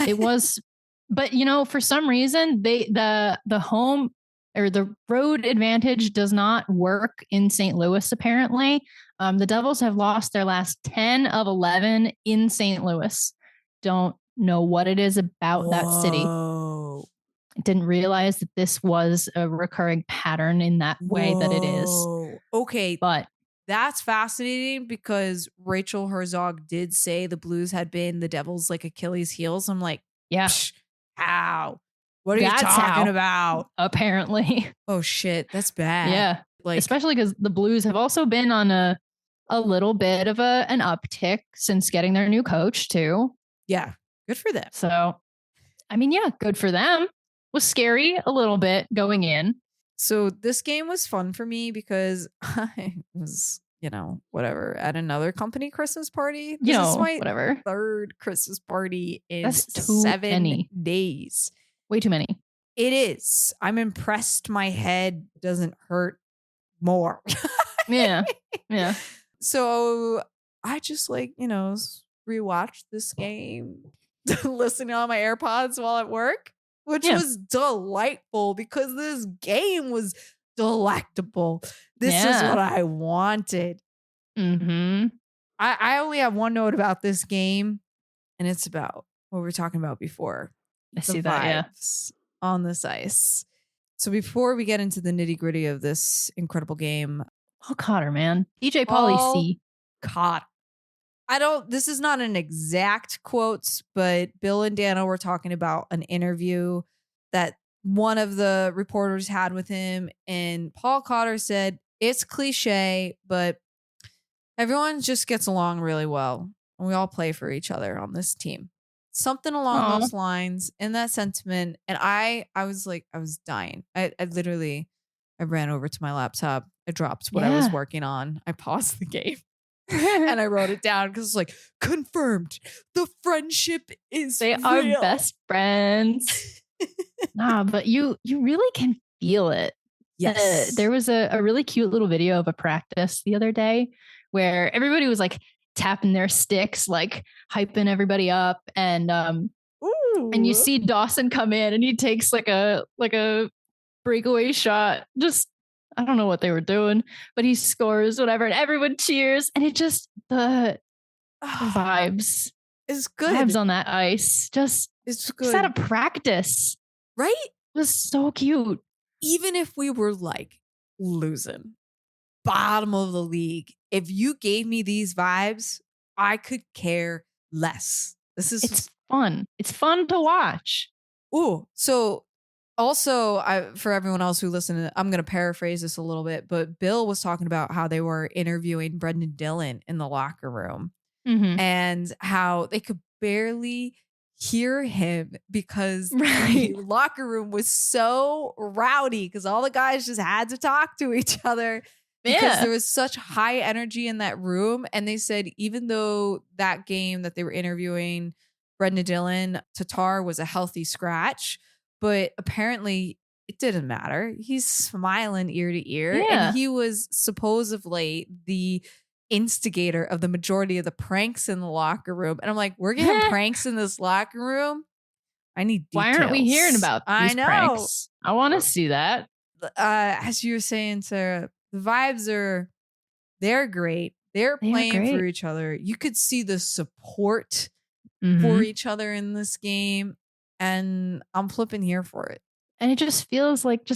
It was, but for some reason the home or the road advantage does not work in St. Louis, apparently. The Devils have lost their last 10 of 11 in St. Louis. Don't know what it is about that city. I didn't realize that this was a recurring pattern in that way that it is. Okay. But that's fascinating because Rachel Herzog did say the Blues had been the Devils' like Achilles heels. I'm like, yeah. How? What are you talking about? Apparently. Oh shit, that's bad. Yeah. Like, especially because the Blues have also been on a little bit of an uptick since getting their new coach too. Yeah. Good for them. So, I mean, yeah, good for them. Was scary a little bit going in. So this game was fun for me because I was, whatever, at another company Christmas party. This is my whatever. third Christmas party in That's 7 days. Way too many. It is. I'm impressed my head doesn't hurt more. Yeah. Yeah. So I just rewatched this game, listening on my AirPods while at work, which was delightful because this game was delectable. This is what I wanted. Mm-hmm. I only have one note about this game, and it's about what we were talking about before. I see that, on this ice. So before we get into the nitty gritty of this incredible game, Paul Cotter, man, DJ Pauly C. Cotter. This is not an exact quotes, but Bill and Dano were talking about an interview that one of the reporters had with him. And Paul Cotter said, it's cliche, but everyone just gets along really well. And we all play for each other on this team. Something along those lines in that sentiment. And I was dying. I ran over to my laptop. I dropped what I was working on. I paused the game. And I wrote it down because it's like, confirmed. The friendship is They real. are best friends. But you really can feel it. Yes. There was a really cute little video of a practice the other day where everybody was like tapping their sticks, like hyping everybody up. And you see Dawson come in and he takes like a breakaway shot. Just, I don't know what they were doing, but he scores, whatever, and everyone cheers. And it just, the vibes. It's good. Vibes on that ice. It's good. Just out of practice. Right? It was so cute. Even if we were like losing, bottom of the league, if you gave me these vibes, I could care less. It's fun. It's fun to watch. Ooh, so also, for everyone else who listened, I'm going to paraphrase this a little bit, but Bill was talking about how they were interviewing Brendan Dillon in the locker room and how they could barely hear him because the locker room was so rowdy because all the guys just had to talk to each other because there was such high energy in that room. And they said, even though that game that they were interviewing Brendan Dillon, Tatar was a healthy scratch, but apparently it didn't matter. He's smiling ear to ear. And he was supposedly the instigator of the majority of the pranks in the locker room. And I'm like, we're getting pranks in this locker room? I need details. Why aren't we hearing about these pranks? I want to see that. As you were saying, Sarah, the vibes they're great. They're playing for each other. You could see the support for each other in this game. And I'm flipping here for it. And it just feels like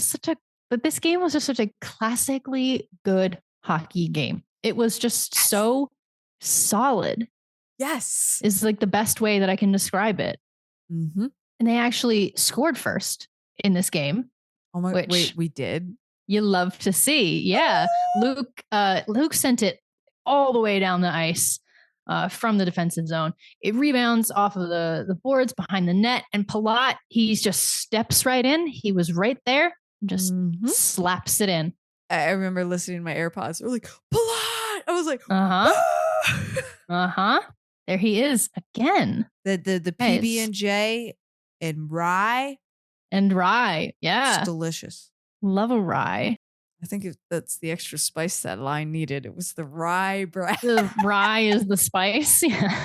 but this game was just such a classically good hockey game. It was just so solid. Yes. Is like the best way that I can describe it. Mm-hmm. And they actually scored first in this game. Oh my, wait, we did? You love to see. Yeah. Luke sent it all the way down the ice. From the defensive zone. It rebounds off of the boards behind the net, and Palat, he just steps right in. He was right there and just slaps it in. I remember listening to my AirPods. They're like, Palat! I was like, There he is again. The PB&J and rye. Yeah. It's delicious. Love a rye. I think that's the extra spice that line needed. It was the rye bread. The rye is the spice. Yeah.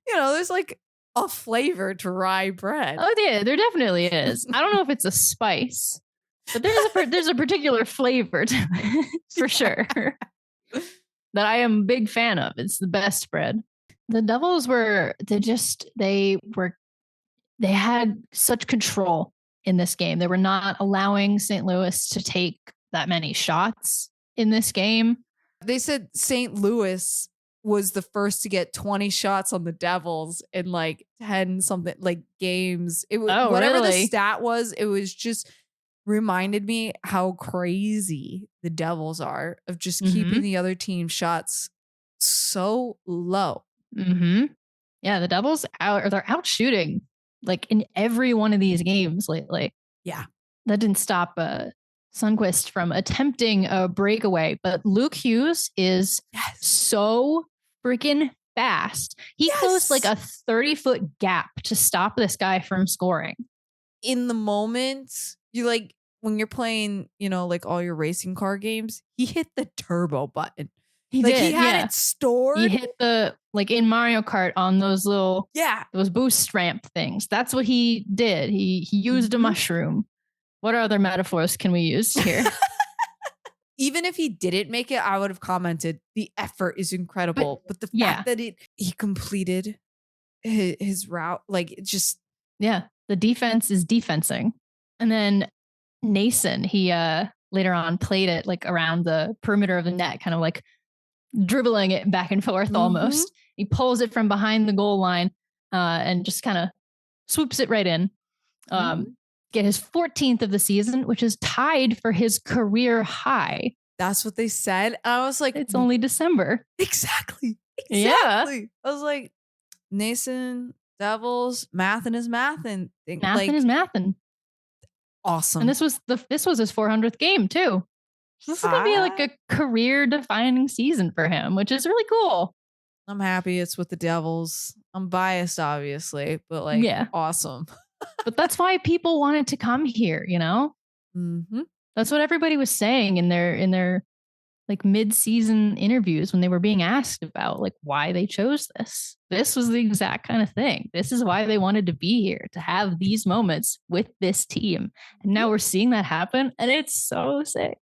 There's like a flavor to rye bread. Oh, yeah, there definitely is. I don't know if it's a spice, but there's a particular flavor to it for sure. that I am a big fan of. It's the best spread. The Devils they had such control in this game. They were not allowing St. Louis to take that many shots in this game. They said St. Louis was the first to get 20 shots on the Devils in like 10 something like games. It was whatever the stat was, it was just reminded me how crazy the Devils are of just keeping the other team's shots so low. Yeah, the Devils they're out shooting like in every one of these games lately. Yeah. That didn't stop Sundqvist from attempting a breakaway, but Luke Hughes is so freaking fast. He closed like a 30-foot gap to stop this guy from scoring. In the moment, you like when you're playing, you know, like all your racing car games, he hit the turbo button. He had it stored. He hit the, like in Mario Kart on those little, those boost ramp things. That's what he did. He used a mushroom. What other metaphors can we use here? Even if he didn't make it, I would have commented, the effort is incredible. But the fact that he completed his route, like it just. Yeah, the defense is defensing. And then Nason, he later on played it like around the perimeter of the net, kind of like dribbling it back and forth almost. He pulls it from behind the goal line and just kind of swoops it right in. Get his 14th of the season, which is tied for his career high. That's what they said. I was like, it's only December. Exactly. Yeah. I was like, Nason, Devils, mathin' is mathin'. Mathin' is mathin'. Awesome. And this was his 400th game too. So this is going to be like a career-defining season for him, which is really cool. I'm happy it's with the Devils. I'm biased, obviously, but like, awesome. But that's why people wanted to come here, you know? That's what everybody was saying in their like mid-season interviews when they were being asked about like why they chose this. This was the exact kind of thing. This is why they wanted to be here, to have these moments with this team. And now we're seeing that happen, and it's so sick.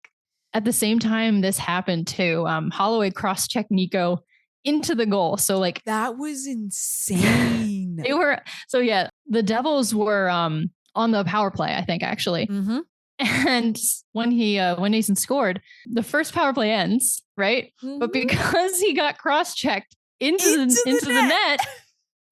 At the same time this happened too, Holloway cross-checked Nico into the goal. So like that was insane. The Devils were on the power play, I think, actually. And when Nason scored, the first power play ends, right? But because he got cross-checked into the net,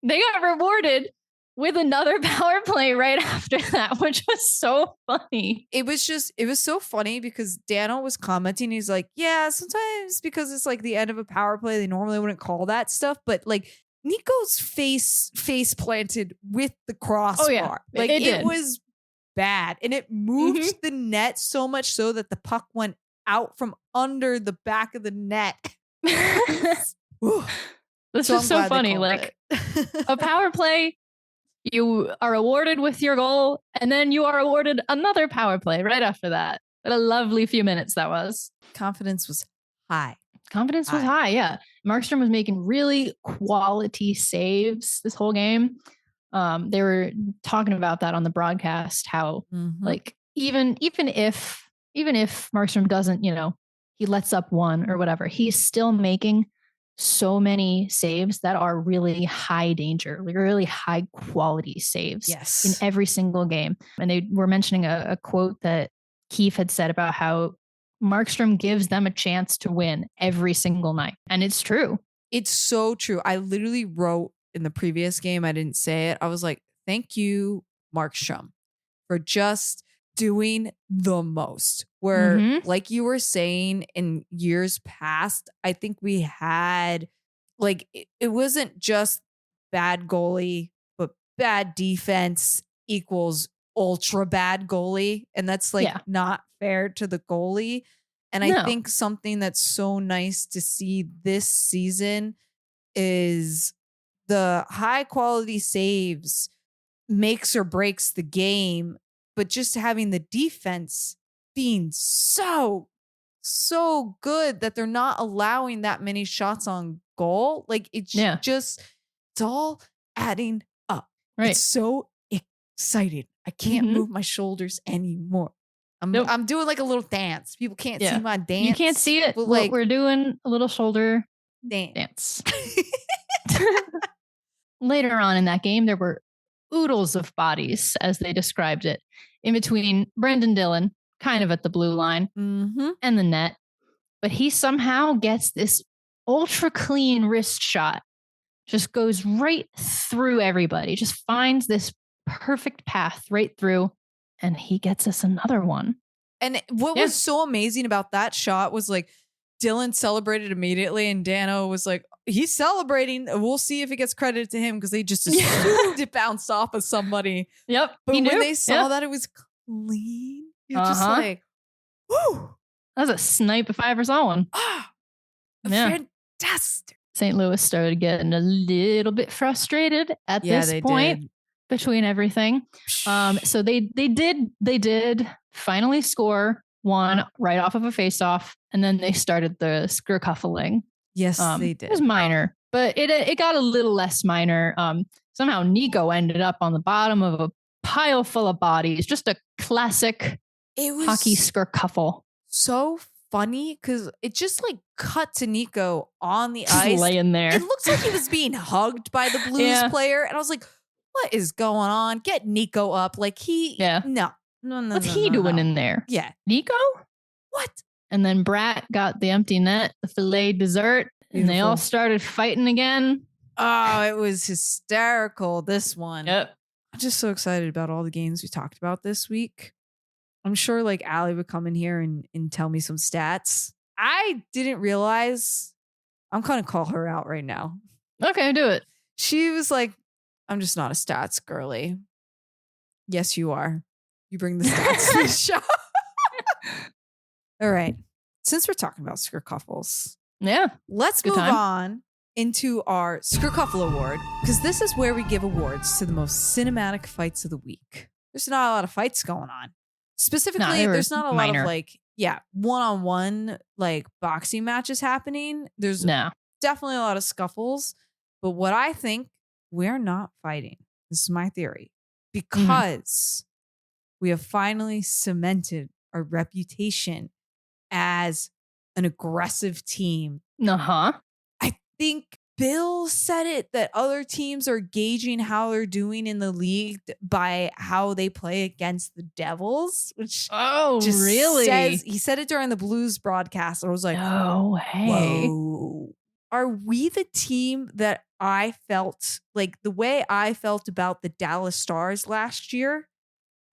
they got rewarded with another power play right after that, which was so funny. It was so funny because Dano was commenting. He's like, yeah, sometimes because it's like the end of a power play, they normally wouldn't call that stuff. But like Nico's face planted with the crossbar. Oh, yeah. Like it was bad. And it moved the net so much so that the puck went out from under the back of the net. This is so funny. Like a power play, you are awarded with your goal, and then you are awarded another power play right after that. What a lovely few minutes that was. Confidence was high. Was high, yeah. Markstrom was making really quality saves this whole game. They were talking about that on the broadcast, how like even if Markstrom doesn't, you know, he lets up one or whatever, he's still making so many saves that are really high danger, like really high quality saves in every single game. And they were mentioning a quote that Keefe had said about how Markstrom gives them a chance to win every single night. And it's true. It's so true. I literally wrote in the previous game, I didn't say it. I was like, thank you, Markstrom, for just doing the most. Where, like you were saying, in years past, I think we had, like, it wasn't just bad goalie, but bad defense equals ultra bad goalie. And that's like not fair to the goalie. And I think something that's so nice to see this season is the high quality saves makes or breaks the game, but just having the defense being so good that they're not allowing that many shots on goal. Like it's it's all adding up. Right. It's so exciting. I can't move my shoulders anymore. I'm doing like a little dance. People can't see my dance. You can't see it, but like we're doing a little shoulder dance. Later on in that game, there were oodles of bodies, as they described it, in between Brendan Dillon, kind of at the blue line, and the net. But he somehow gets this ultra clean wrist shot, just goes right through everybody, just finds this perfect path right through, and he gets us another one. And what was so amazing about that shot was like Dylan celebrated immediately, and Dano was like, he's celebrating. We'll see if it gets credited to him because they just assumed it bounced off of somebody. Yep. But when they saw that it was clean, you're just like, whoo. That was a snipe if I ever saw one. Fantastic. St. Louis started getting a little bit frustrated at this point between everything. So they did finally score one right off of a faceoff, and then they started the skircuffling. Yes, they did. It was minor, but it got a little less minor. Somehow Nico ended up on the bottom of a pile full of bodies. Just a classic hockey skircuffle. So funny because it just like cut to Nico on the ice, laying there. It looks like he was being hugged by the Blues player, and I was like, "What is going on? Get Nico up!" Like no. What's he doing in there? Yeah, Nico. What? And then Bratt got the empty net, the filet dessert, and they all started fighting again. Oh, it was hysterical. This one. Yep. I'm just so excited about all the games we talked about this week. I'm sure like Allie would come in here and tell me some stats. I didn't realize. I'm going to call her out right now. Okay, do it. She was like, I'm just not a stats girly. Yes, you are. You bring the stats to the show. All right. Since we're talking about skircuffles, let's move on into our Skircuffle Award, because this is where we give awards to the most cinematic fights of the week. There's not a lot of fights going on. Specifically, there's not a lot of like, one-on-one like boxing matches happening. There's definitely a lot of scuffles. But what I think, we're not fighting. This is my theory. Because we have finally cemented our reputation as an aggressive team. I think Bill said it that other teams are gauging how they're doing in the league by how they play against the Devils, which really? He said it during the Blues broadcast. I was like, oh, hey. Whoa. Are we the team that I felt like the way I felt about the Dallas Stars last year?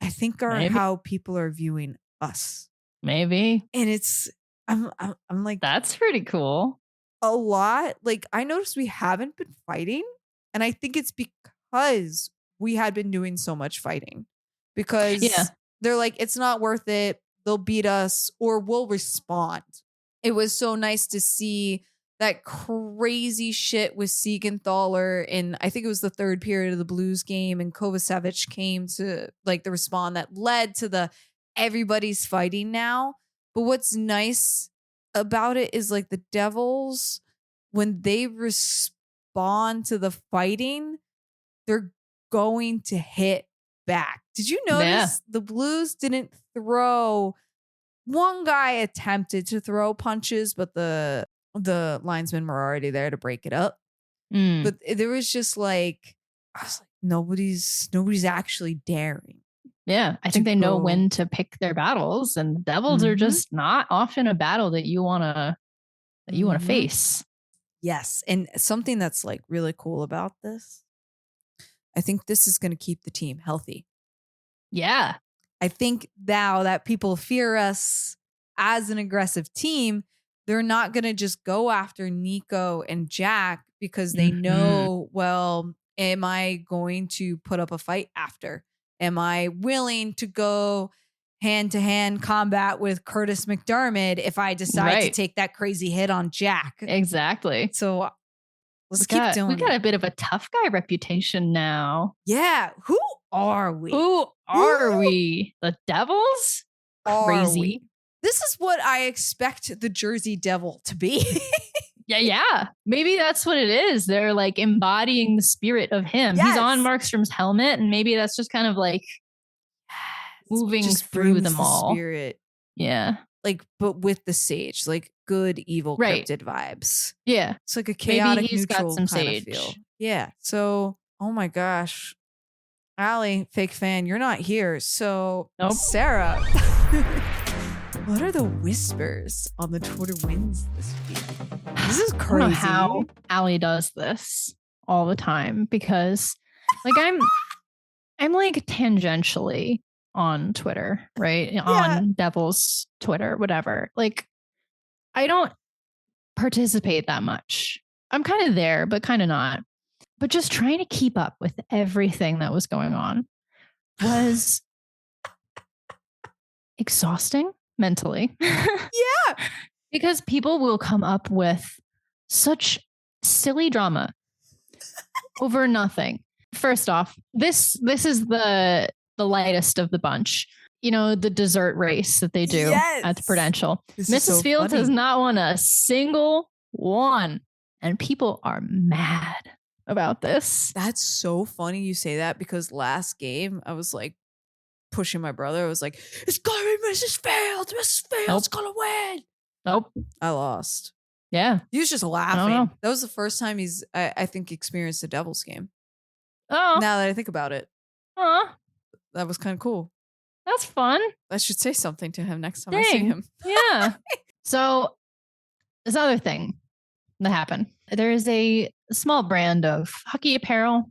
I think are how people are viewing us. Maybe. And it's I'm like, that's pretty cool. A lot. Like I noticed we haven't been fighting, and I think it's because we had been doing so much fighting. Because they're like, it's not worth it. They'll beat us or we'll respond. It was so nice to see that crazy shit with Siegenthaler in, I think it was the third period of the Blues game, and Kovacevic came to like the respond that led to the everybody's fighting now. But what's nice about it is like the Devils, when they respond to the fighting, they're going to hit back. Did you notice the Blues didn't throw? One guy attempted to throw punches, but the linesmen were already there to break it up. But there was just like, I was like, nobody's actually daring. Yeah, I think they know when to pick their battles, and the Devils are just not often a battle that you want to face. Yes, and something that's like really cool about this, I think this is going to keep the team healthy. Yeah. I think now that people fear us as an aggressive team, they're not going to just go after Nico and Jack because they know, well, am I going to put up a fight after? Am I willing to go hand-to-hand combat with Curtis McDermott if I decide to take that crazy hit on Jack? Exactly. So let's keep doing it. We got a bit of a tough guy reputation now. Yeah. Who are we? Who are we? The Devils? Crazy. This is what I expect the Jersey Devil to be. Yeah. Maybe that's what it is. They're like embodying the spirit of him. Yes. He's on Markstrom's helmet, and maybe that's just kind of like moving just through brings them the all. spirit. Yeah. Like, but with the sage, like good evil cryptid vibes. Yeah. It's like a chaotic Maybe he's got neutral some kind of sage. feel. Yeah. So, oh my gosh. Allie, fake fan, you're not here. So, Nope. Sarah, what are the whispers on the Twitter wins this week? This is crazy. I don't know how Allie does this all the time because, like, I'm like tangentially on Twitter, right? Yeah. On Devil's Twitter, whatever. Like, I don't participate that much. I'm kind of there, but kind of not. But just trying to keep up with everything that was going on was exhausting mentally. Yeah. Because people will come up with such silly drama over nothing. First off, this is the lightest of the bunch. You know, the dessert race that they do at Prudential. Mrs. Fields has not won a single one. And people are mad about this. That's so funny you say that because last game I was like pushing my brother. I was like, it's gonna be Mrs. Fields. Mrs. Fields gonna win. Nope. I lost. Yeah. He was just laughing. That was the first time he's, I think, experienced a Devils game. Oh. Now that I think about it. Oh. That was kind of cool. That's fun. I should say something to him next time I see him. Yeah. So this other thing that happened. There is a small brand of hockey apparel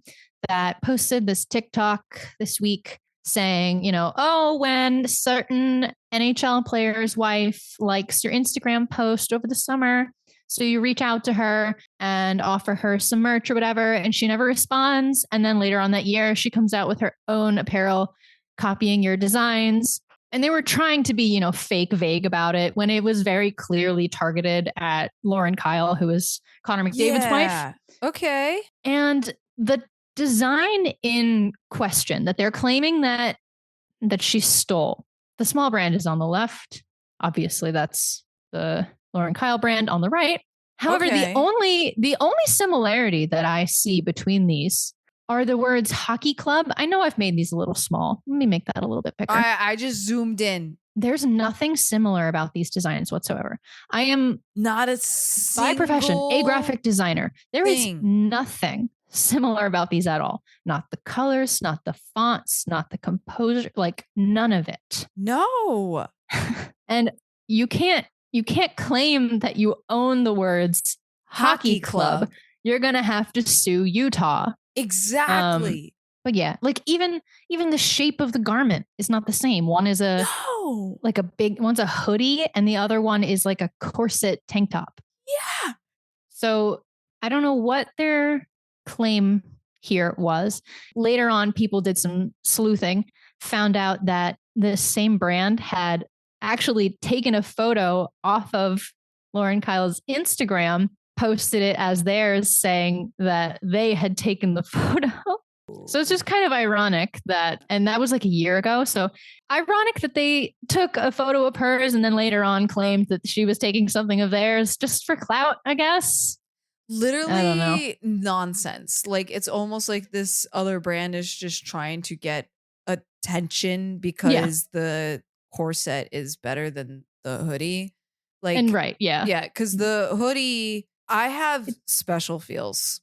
that posted this TikTok this week saying, you know, oh, when certain NHL player's wife likes your Instagram post over the summer, so you reach out to her and offer her some merch or whatever, and she never responds. And then later on that year, she comes out with her own apparel, copying your designs. And they were trying to be, you know, fake vague about it when it was very clearly targeted at Lauren Kyle, who is Connor McDavid's wife. Okay. And the design in question that they're claiming that she stole, the small brand is on the left. Obviously, that's the Lauren Kyle brand on the right. However, the only similarity that I see between these are the words hockey club. I know I've made these a little small. Let me make that a little bit bigger. I just zoomed in. There's nothing similar about these designs whatsoever. I am not a by profession a graphic designer. There is nothing similar about these at all. Not the colors, not the fonts, not the composure, like none of it. No. And you can't claim that you own the words hockey club. You're going to have to sue Utah. Exactly. But yeah, like even the shape of the garment is not the same. One is like a big, one's a hoodie and the other one is like a corset tank top. Yeah. So I don't know what their claim here was. Later on, people did some sleuthing, found out that this same brand had actually taken a photo off of Lauren Kyle's Instagram, posted it as theirs, saying that they had taken the photo. So it's just kind of ironic that was like a year ago. So ironic that they took a photo of hers and then later on claimed that she was taking something of theirs just for clout, I guess. Literally nonsense. Like it's almost like this other brand is just trying to get attention because the corset is better than the hoodie. Like, and right. Yeah. Yeah. Because the hoodie, I have special feels.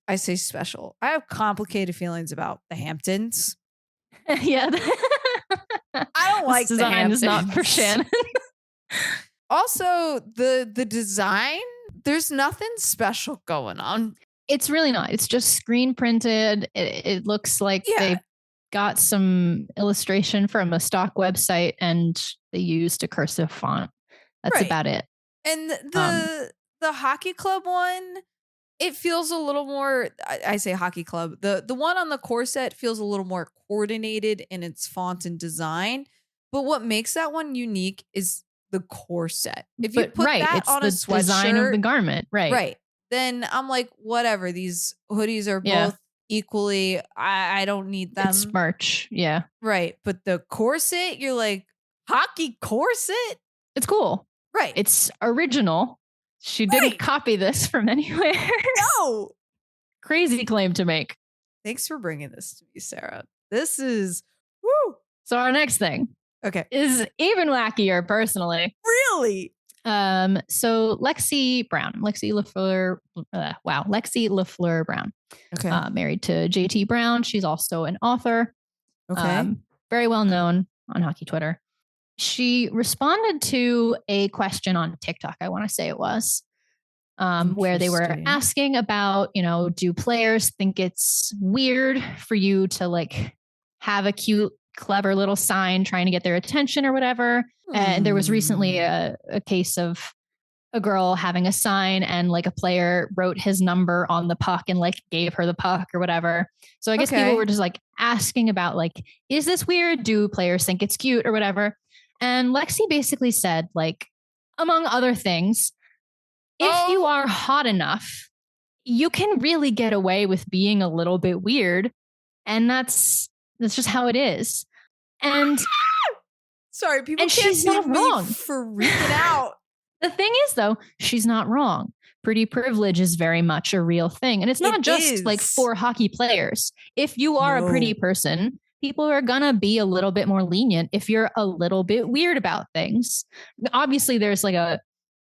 I say special. I have complicated feelings about the Hamptons. Yeah. I don't like the Hamptons. Is not for Shannon. Also, the design, there's nothing special going on. It's really not. It's just screen printed. It looks like they got some illustration from a stock website and they used a cursive font. That's about it. And the hockey club one, it feels a little more, I say hockey club. The one on the corset feels a little more coordinated in its font and design. But what makes that one unique is the corset. If you put that on a sweatshirt, design of the garment, right, then I'm like, whatever. These hoodies are both equally. I don't need them. It's merch, right. But the corset, you're like, hockey corset. It's cool, right? It's original. She didn't copy this from anywhere. No, crazy claim to make. Thanks for bringing this to me, Sarah. This is woo. So our next thing is even wackier personally. Really? So Lexi LaFleur Brown. Okay. Married to JT Brown. She's also an author. Okay. Very well known on hockey Twitter. She responded to a question on TikTok, I want to say it was, where they were asking about, do players think it's weird for you to like have a cute, clever little sign trying to get their attention or whatever? And there was recently a case of a girl having a sign and like a player wrote his number on the puck and like gave her the puck or whatever. So I guess people were just like asking about like, is this weird? Do players think it's cute or whatever? And Lexi basically said, like, among other things, if you are hot enough, you can really get away with being a little bit weird. And that's just how it is. And sorry, people and can't she's not wrong. Freaking out. The thing is, though, she's not wrong. Pretty privilege is very much a real thing. And it's not just like for hockey players. If you are a pretty person, people are going to be a little bit more lenient if you're a little bit weird about things. Obviously, there's like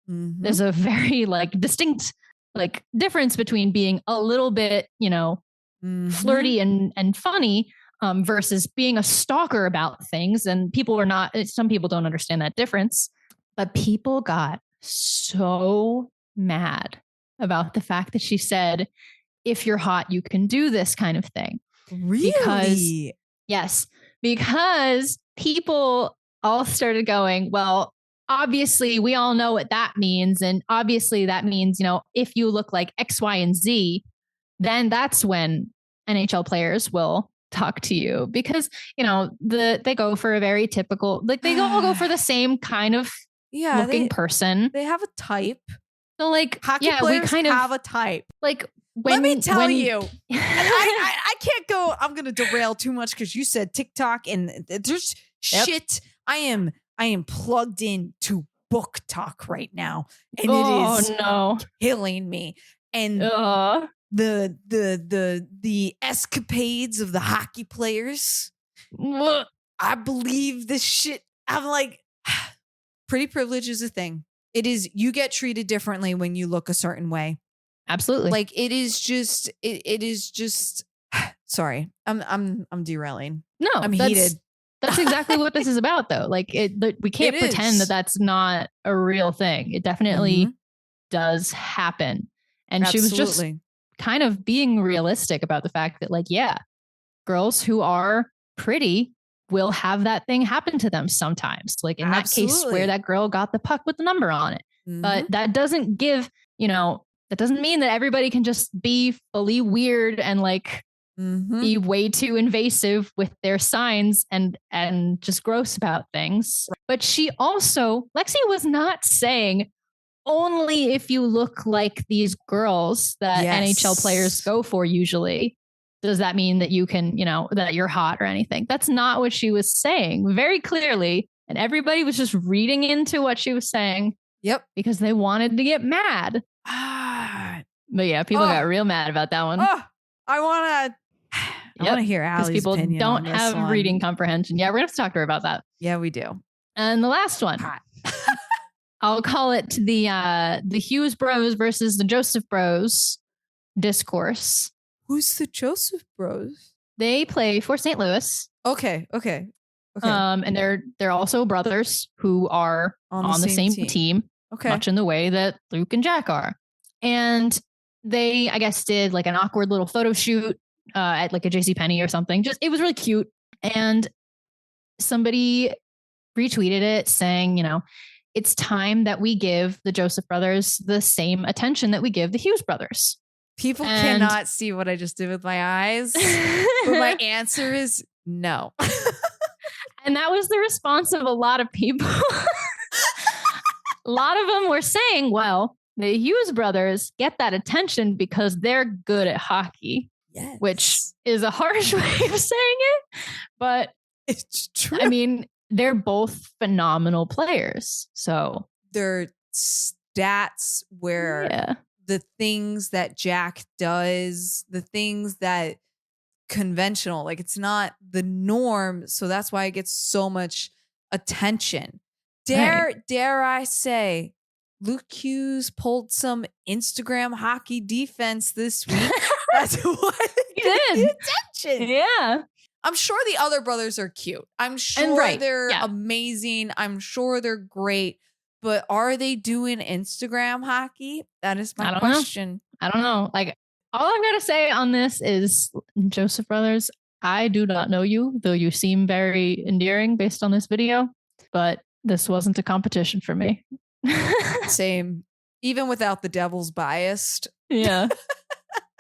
there's a very like distinct like difference between being a little bit, flirty and funny versus being a stalker about things. And some people don't understand that difference. But people got so mad about the fact that she said, if you're hot, you can do this kind of thing. Really? Because people all started going, well, obviously we all know what that means. And obviously that means, if you look like X, Y, and Z, then that's when NHL players will talk to you because, they go for a very typical, like they all go for the same kind of looking person. They have a type. So like hockey players we kind of have a type. Like let me tell you, I can't go. I'm gonna derail too much because you said TikTok and there's shit. I am plugged in to book talk right now, and it is killing me. And the escapades of the hockey players. I believe this shit. I'm like. Pretty privilege is a thing. It is, you get treated differently when you look a certain way. Absolutely. Like it is just sorry. I'm derailing. No, I'm heated. That's exactly what this is about though. Like we can't pretend that that's not a real thing. It definitely does happen. And she was just kind of being realistic about the fact that like, yeah, girls who are pretty will have that thing happen to them sometimes. Like in that case where that girl got the puck with the number on it. But that doesn't give, that doesn't mean that everybody can just be fully weird and like be way too invasive with their signs and just gross about things. But Lexi was not saying only if you look like these girls that NHL players go for usually. Does that mean that you can, that you're hot or anything? That's not what she was saying very clearly. And everybody was just reading into what she was saying. Yep. Because they wanted to get mad. But yeah, people got real mad about that one. I want to hear Allie's people opinion don't have reading comprehension. Yeah, we're going to have to talk to her about that. Yeah, we do. And the last one. I'll call it the Hughes Bros versus the Joseph Bros discourse. Who's the Joseph Bros? They play for St. Louis. Okay. And they're also brothers who are on the same team. Okay. Much in the way that Luke and Jack are. And they, I guess, did like an awkward little photo shoot at like a JCPenney or something. It was really cute. And somebody retweeted it saying, it's time that we give the Joseph brothers the same attention that we give the Hughes brothers. People cannot see what I just did with my eyes, but my answer is no. And that was the response of a lot of people. A lot of them were saying, well, the Hughes brothers get that attention because they're good at hockey, which is a harsh way of saying it, but it's true. I mean, they're both phenomenal players. So their stats where the things that Jack does, the things that conventional. Like it's not the norm. So that's why it gets so much attention. Dare I say, Luke Hughes pulled some Instagram hockey defense this week. That's what he did. Attention. Yeah. I'm sure the other brothers are cute. I'm sure they're amazing. I'm sure they're great. But are they doing Instagram hockey? That is my question. I don't know. Like, all I'm going to say on this is, Joseph Brothers, I do not know you, though you seem very endearing based on this video. But this wasn't a competition for me. Same. Even without the devil's biased. Yeah.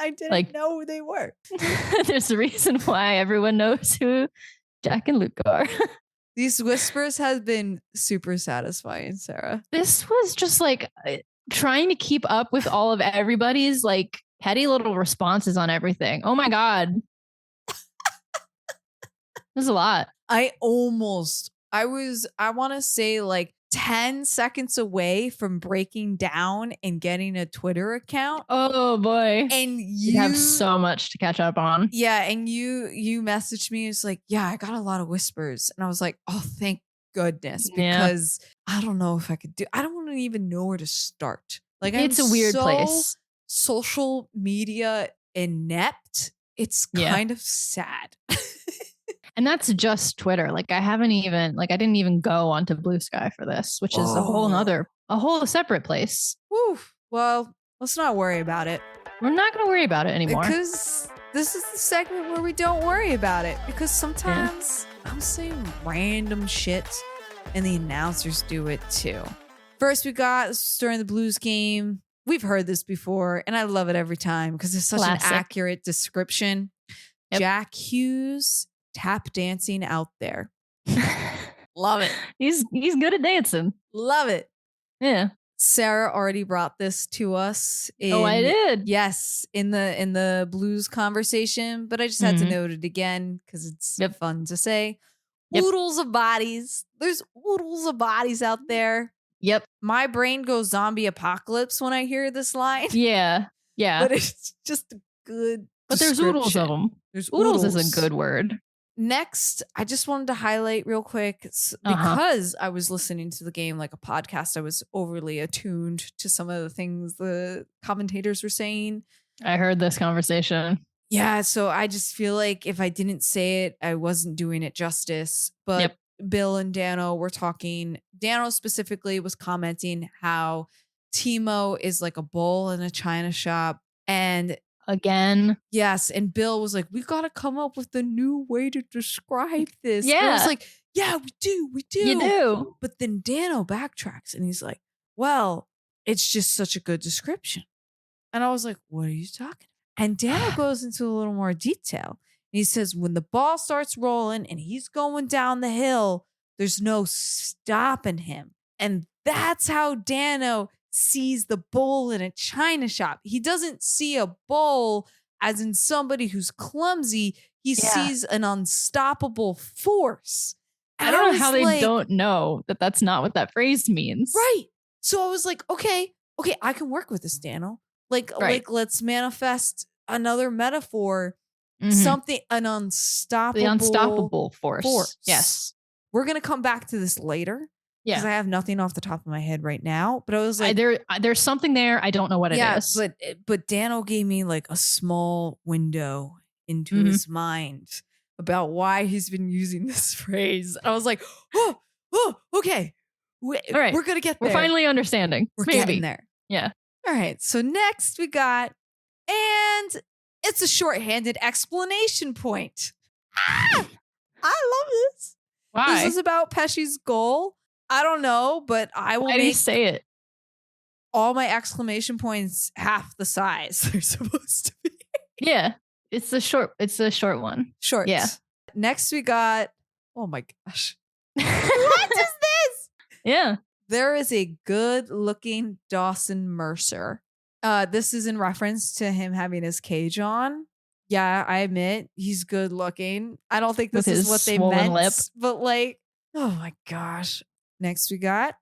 I didn't know who they were. There's a reason why everyone knows who Jack and Luke are. These whispers have been super satisfying, Sarah. This was just like trying to keep up with all of everybody's like petty little responses on everything. Oh my God. There's a lot. I want to say like 10 seconds away from breaking down and getting a Twitter account. Oh boy. And you have so much to catch up on. Yeah. And you messaged me. It's like, yeah, I got a lot of whispers. And I was like, oh, thank goodness. Because I don't know if I could I don't even know where to start. Like it's a weird place. Social media inept. It's kind of sad. And that's just Twitter. Like I didn't even go onto Blue Sky for this, which is a whole separate place. Woo. Well, let's not worry about it. We're not going to worry about it anymore. Because this is the segment where we don't worry about it. Because sometimes I'm saying random shit and the announcers do it too. First we got, this was during the Blues game. We've heard this before and I love it every time because it's such an accurate description. Yep. Jack Hughes tap dancing out there. Love it. He's good at dancing. Love it. Yeah. Sarah already brought this to us. I did. Yes, in the Blues conversation, but I just had to note it again because it's fun to say. Oodles of bodies. There's oodles of bodies out there. Yep. My brain goes zombie apocalypse when I hear this line. Yeah. Yeah. But it's just a good But there's oodles of them. There's oodles is a good word. Next, I just wanted to highlight real quick because I was listening to the game like a podcast. I was overly attuned to some of the things the commentators were saying. I heard this conversation. Yeah, so I just feel like if I didn't say it, I wasn't doing it justice. But Bill and Dano were talking. Dano specifically was commenting how Timo is like a bull in a china shop. And again. Yes. And Bill was like, we got to come up with a new way to describe this. Yeah. And I was like, yeah, we do. You do. But then Dano backtracks and he's like, well, it's just such a good description. And I was like, what are you talking about? And Dano goes into a little more detail. And he says, when the ball starts rolling and he's going down the hill, there's no stopping him. And that's how Dano sees the bull in a china shop. He doesn't see a bull as in somebody who's clumsy. He sees an unstoppable force. And I don't know how they don't know that that's not what that phrase means. Right. So I was like, okay, I can work with this, Dano. Like let's manifest another metaphor, something, an unstoppable. The unstoppable force. Yes. We're going to come back to this later. Yeah. Because I have nothing off the top of my head right now. But I was like, there's something there. I don't know what it is. But Dano gave me like a small window into his mind about why he's been using this phrase. I was like, oh, okay. All right. We're going to get there. We're finally understanding. We're getting there. Yeah. All right. So next we got, and it's a shorthanded explanation point. I love this. Why? This is about Pesci's goal. I don't know, but I will Why do you say it? All my exclamation points half the size they're supposed to be. Yeah. It's a short one. Short. Yeah. Next we got, oh my gosh. What is this? Yeah. There is a good looking Dawson Mercer. This is in reference to him having his cage on. Yeah, I admit he's good looking. I don't think this is what they meant. Lip. But like, oh my gosh. Next we got,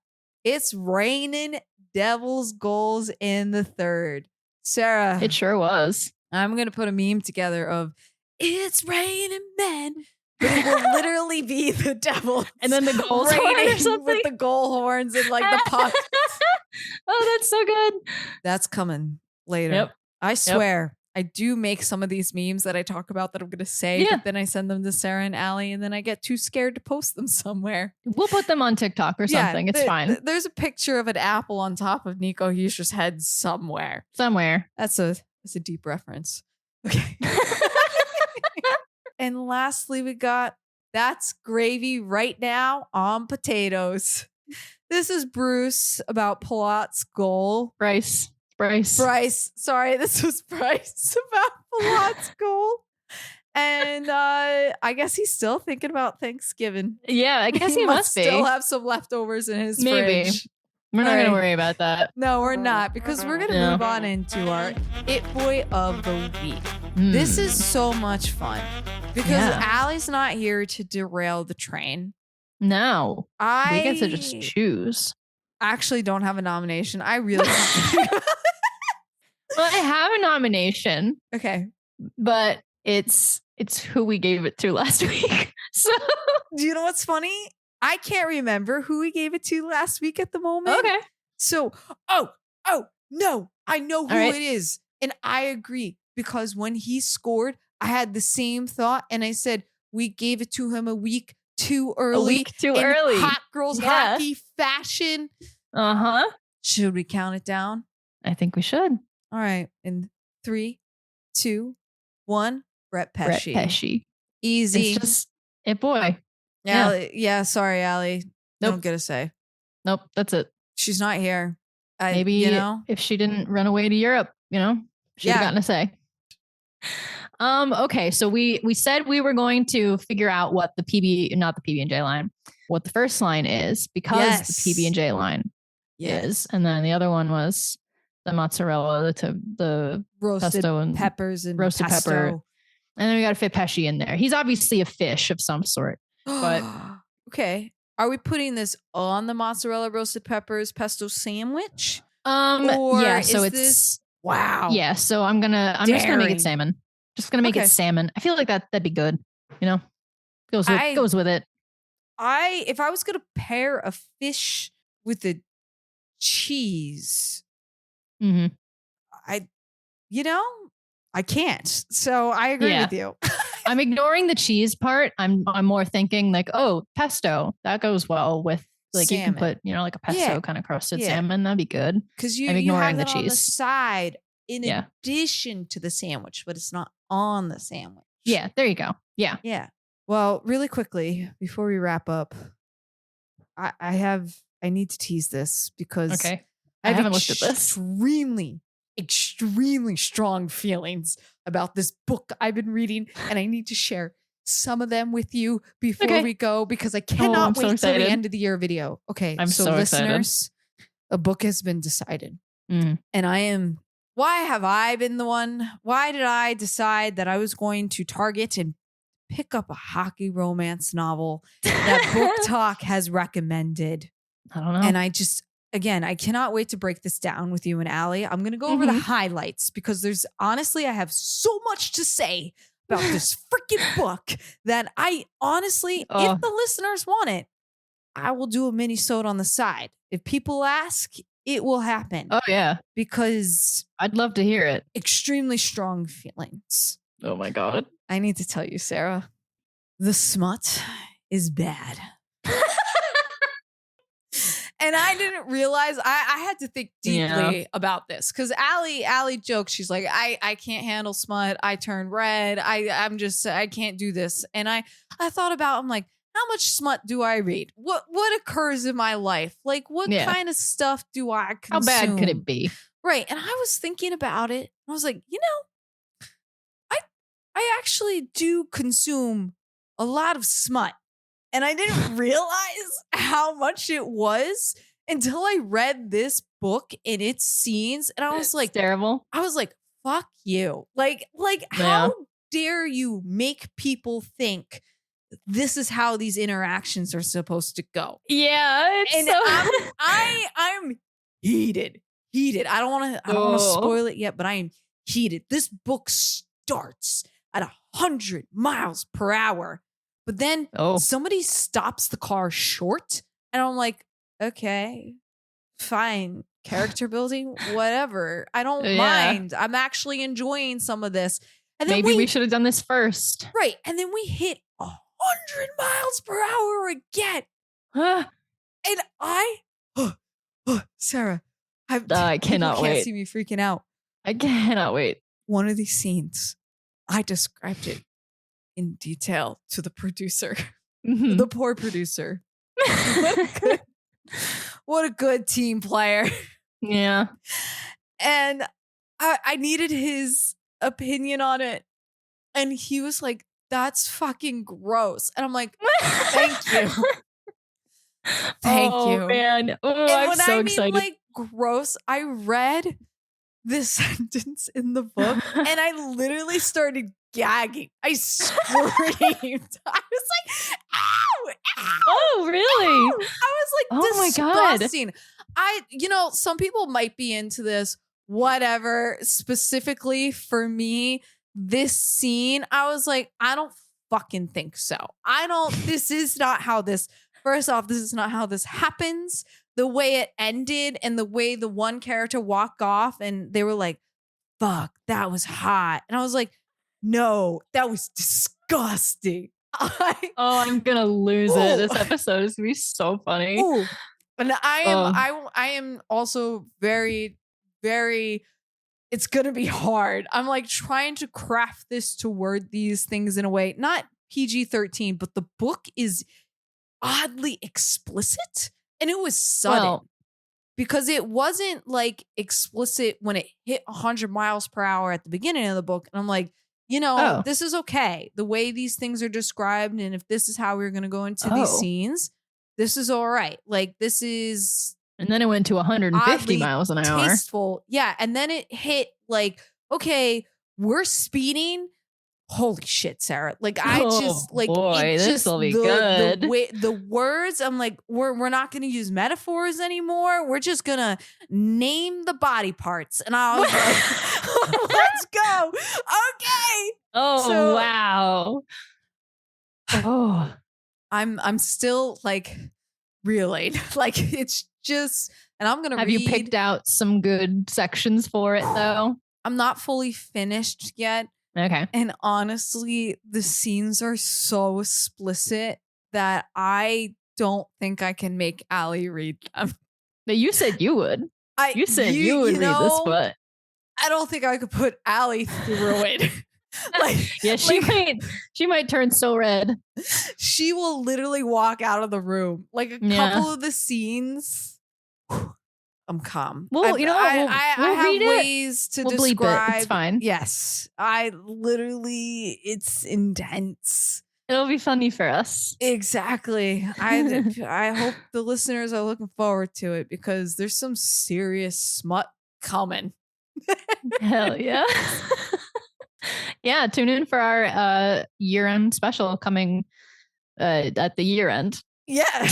it's raining Devils goals in the third. Sarah. It sure was. I'm going to put a meme together of it's raining men. But it will literally be the devil. And then the goal horn or something? With the goal horns and like the puck. Oh, that's so good. That's coming later. Yep. I swear. I do make some of these memes that I talk about that I'm going to say, but then I send them to Sarah and Allie, and then I get too scared to post them somewhere. We'll put them on TikTok or something. It's fine. There's a picture of an apple on top of Nico Huescher's head somewhere. That's a deep reference. Okay. And lastly, we got That's Gravy Right Now on Potatoes. This is Bruce about Palat's goal. Bryce. Sorry, this was Bryce about Palat's goal. And I guess he's still thinking about Thanksgiving. Yeah, I guess he must be. Still have some leftovers in his fridge. We're not going to worry about that. No, we're not, because we're going to move on into our It Boy of the Week. This is so much fun because Allie's not here to derail the train. No. We get to just choose. I actually don't have a nomination. I really Well, I have a nomination. Okay. But it's who we gave it to last week. So do you know what's funny? I can't remember who we gave it to last week at the moment. Okay. So, no, I know who it is. And I agree because when he scored, I had the same thought. And I said, we gave it to him a week too early. Hot girls hockey fashion. Uh-huh. Should we count it down? I think we should. All right. In 3, 2, 1. Brett Pesci. Easy. It's just It Boy. Yeah, sorry, Allie. Nope. Don't get a say. Nope, that's it. She's not here. Maybe if she didn't run away to Europe, she'd have gotten a say. Okay, so we said we were going to figure out what the not the PB&J line, what the first line is, because the PB&J line is, and then the other one was the mozzarella, the roasted pesto and peppers and roasted pesto. pepper, and then we got to fit Pesci in there. He's obviously a fish of some sort. But okay, are we putting this on the mozzarella roasted peppers pesto sandwich? Yeah, so it's wow. Yeah, so I'm just gonna make it salmon. Just gonna make it salmon. I feel like that'd be good. Goes with it. If I was gonna pair a fish with a cheese, I can't. So I agree with you. I'm ignoring the cheese part. I'm more thinking like, oh, pesto. That goes well with like salmon. You can put, like a pesto kind of crusted salmon. That'd be good. Because I'm ignoring the cheese on the side in addition to the sandwich, but it's not on the sandwich. Yeah, there you go. Yeah. Yeah. Well, really quickly before we wrap up, I need to tease this because I haven't looked at this. Extremely strong feelings about this book I've been reading, and I need to share some of them with you before we go because I cannot wait till the end of the year video. Okay, I'm so listeners, a book has been decided, and why have I been the one? Why did I decide that I was going to target and pick up a hockey romance novel that Book Talk has recommended? I don't know. And Again, I cannot wait to break this down with you and Allie. I'm going to go over the highlights because I have so much to say about this freaking book that I honestly, if the listeners want it, I will do a mini-sode on the side. If people ask, it will happen. Oh, yeah. Because I'd love to hear it. Extremely strong feelings. Oh, my God. I need to tell you, Sarah, the smut is bad. And I didn't realize I had to think deeply about this because Allie jokes. She's like, I can't handle smut. I turn red. I can't do this. And I thought about, I'm like, how much smut do I read? What occurs in my life? Like what kind of stuff do I consume? How bad could it be? Right. And I was thinking about it. I was like, I actually do consume a lot of smut. And I didn't realize how much it was until I read this book and its scenes. And I was like, terrible. I was like, fuck you. Like how dare you make people think this is how these interactions are supposed to go? Yeah. I'm heated. I don't want to spoil it yet, but I am heated. This book starts at 100 miles per hour. But then somebody stops the car short. And I'm like, okay, fine. Character building, whatever. I don't mind. I'm actually enjoying some of this. And then maybe we should have done this first. Right. And then we hit 100 miles per hour again. And Sarah, I cannot wait. You can't see me freaking out. I cannot wait. One of these scenes, I described it in detail to the producer, the poor producer. What a good team player. Yeah. And I needed his opinion on it. And he was like, that's fucking gross. And I'm like, thank you. Thank you. Man. Oh, and I'm when so I mean, excited. like, gross, I read this sentence in the book and I literally started gagging. I screamed. I was like, ow, ow. Oh, really? Ow. I was like, disgusting. My God. Some people might be into this, whatever. Specifically for me, this scene, I was like, I don't fucking think so. This is not how this, first off, this is not how this happens. The way it ended and the way the one character walked off and they were like, fuck, that was hot. And I was like, no, that was disgusting. I'm going to lose it. This episode is going to be so funny. And I am also very, very, it's going to be hard. I'm like trying to craft this to word these things in a way, not PG-13, but the book is oddly explicit. And it was sudden because it wasn't like explicit when it hit 100 miles per hour at the beginning of the book. And I'm like, this is okay. The way these things are described. And if this is how we're going to go into these scenes, this is all right. Like this is. And then it went to 150 miles an hour. Tasteful. Yeah. And then it hit like, okay, we're speeding. Holy shit, Sarah. Like this will be good. The words, I'm like, we're not gonna use metaphors anymore. We're just gonna name the body parts. And I was like, let's go. Okay. Wow. Oh. I'm still like reeling. Like it's just, and I'm gonna Have you picked out some good sections for it though? I'm not fully finished yet. Okay. And honestly, the scenes are so explicit that I don't think I can make Allie read them. But you said you would. You said you would read this, but I don't think I could put Allie through it. She might turn so red. She will literally walk out of the room. Like a couple of the scenes. I'm calm. Well, I have ways to describe. It's fine. Yes. It's intense. It'll be funny for us. Exactly. I hope the listeners are looking forward to it because there's some serious smut coming. Hell yeah. Yeah, tune in for our year-end special coming at the year-end. Yeah.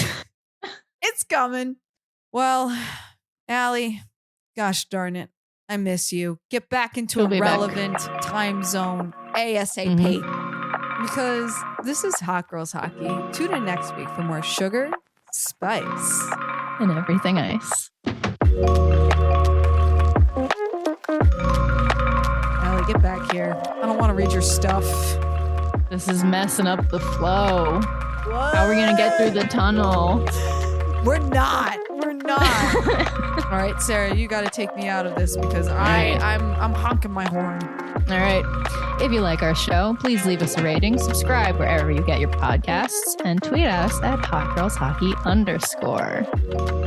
It's coming. Well, Allie, gosh darn it. I miss you. Get back into a relevant time zone ASAP. Because this is Hot Girls Hockey. Tune in next week for more sugar, spice, and everything ice. Allie, get back here. I don't want to read your stuff. This is messing up the flow. What? How are we going to get through the tunnel? We're not. All right, Sarah, you got to take me out of this because I'm honking my horn. All right. If you like our show, please leave us a rating, subscribe wherever you get your podcasts, and tweet us at hotgirlshockey_.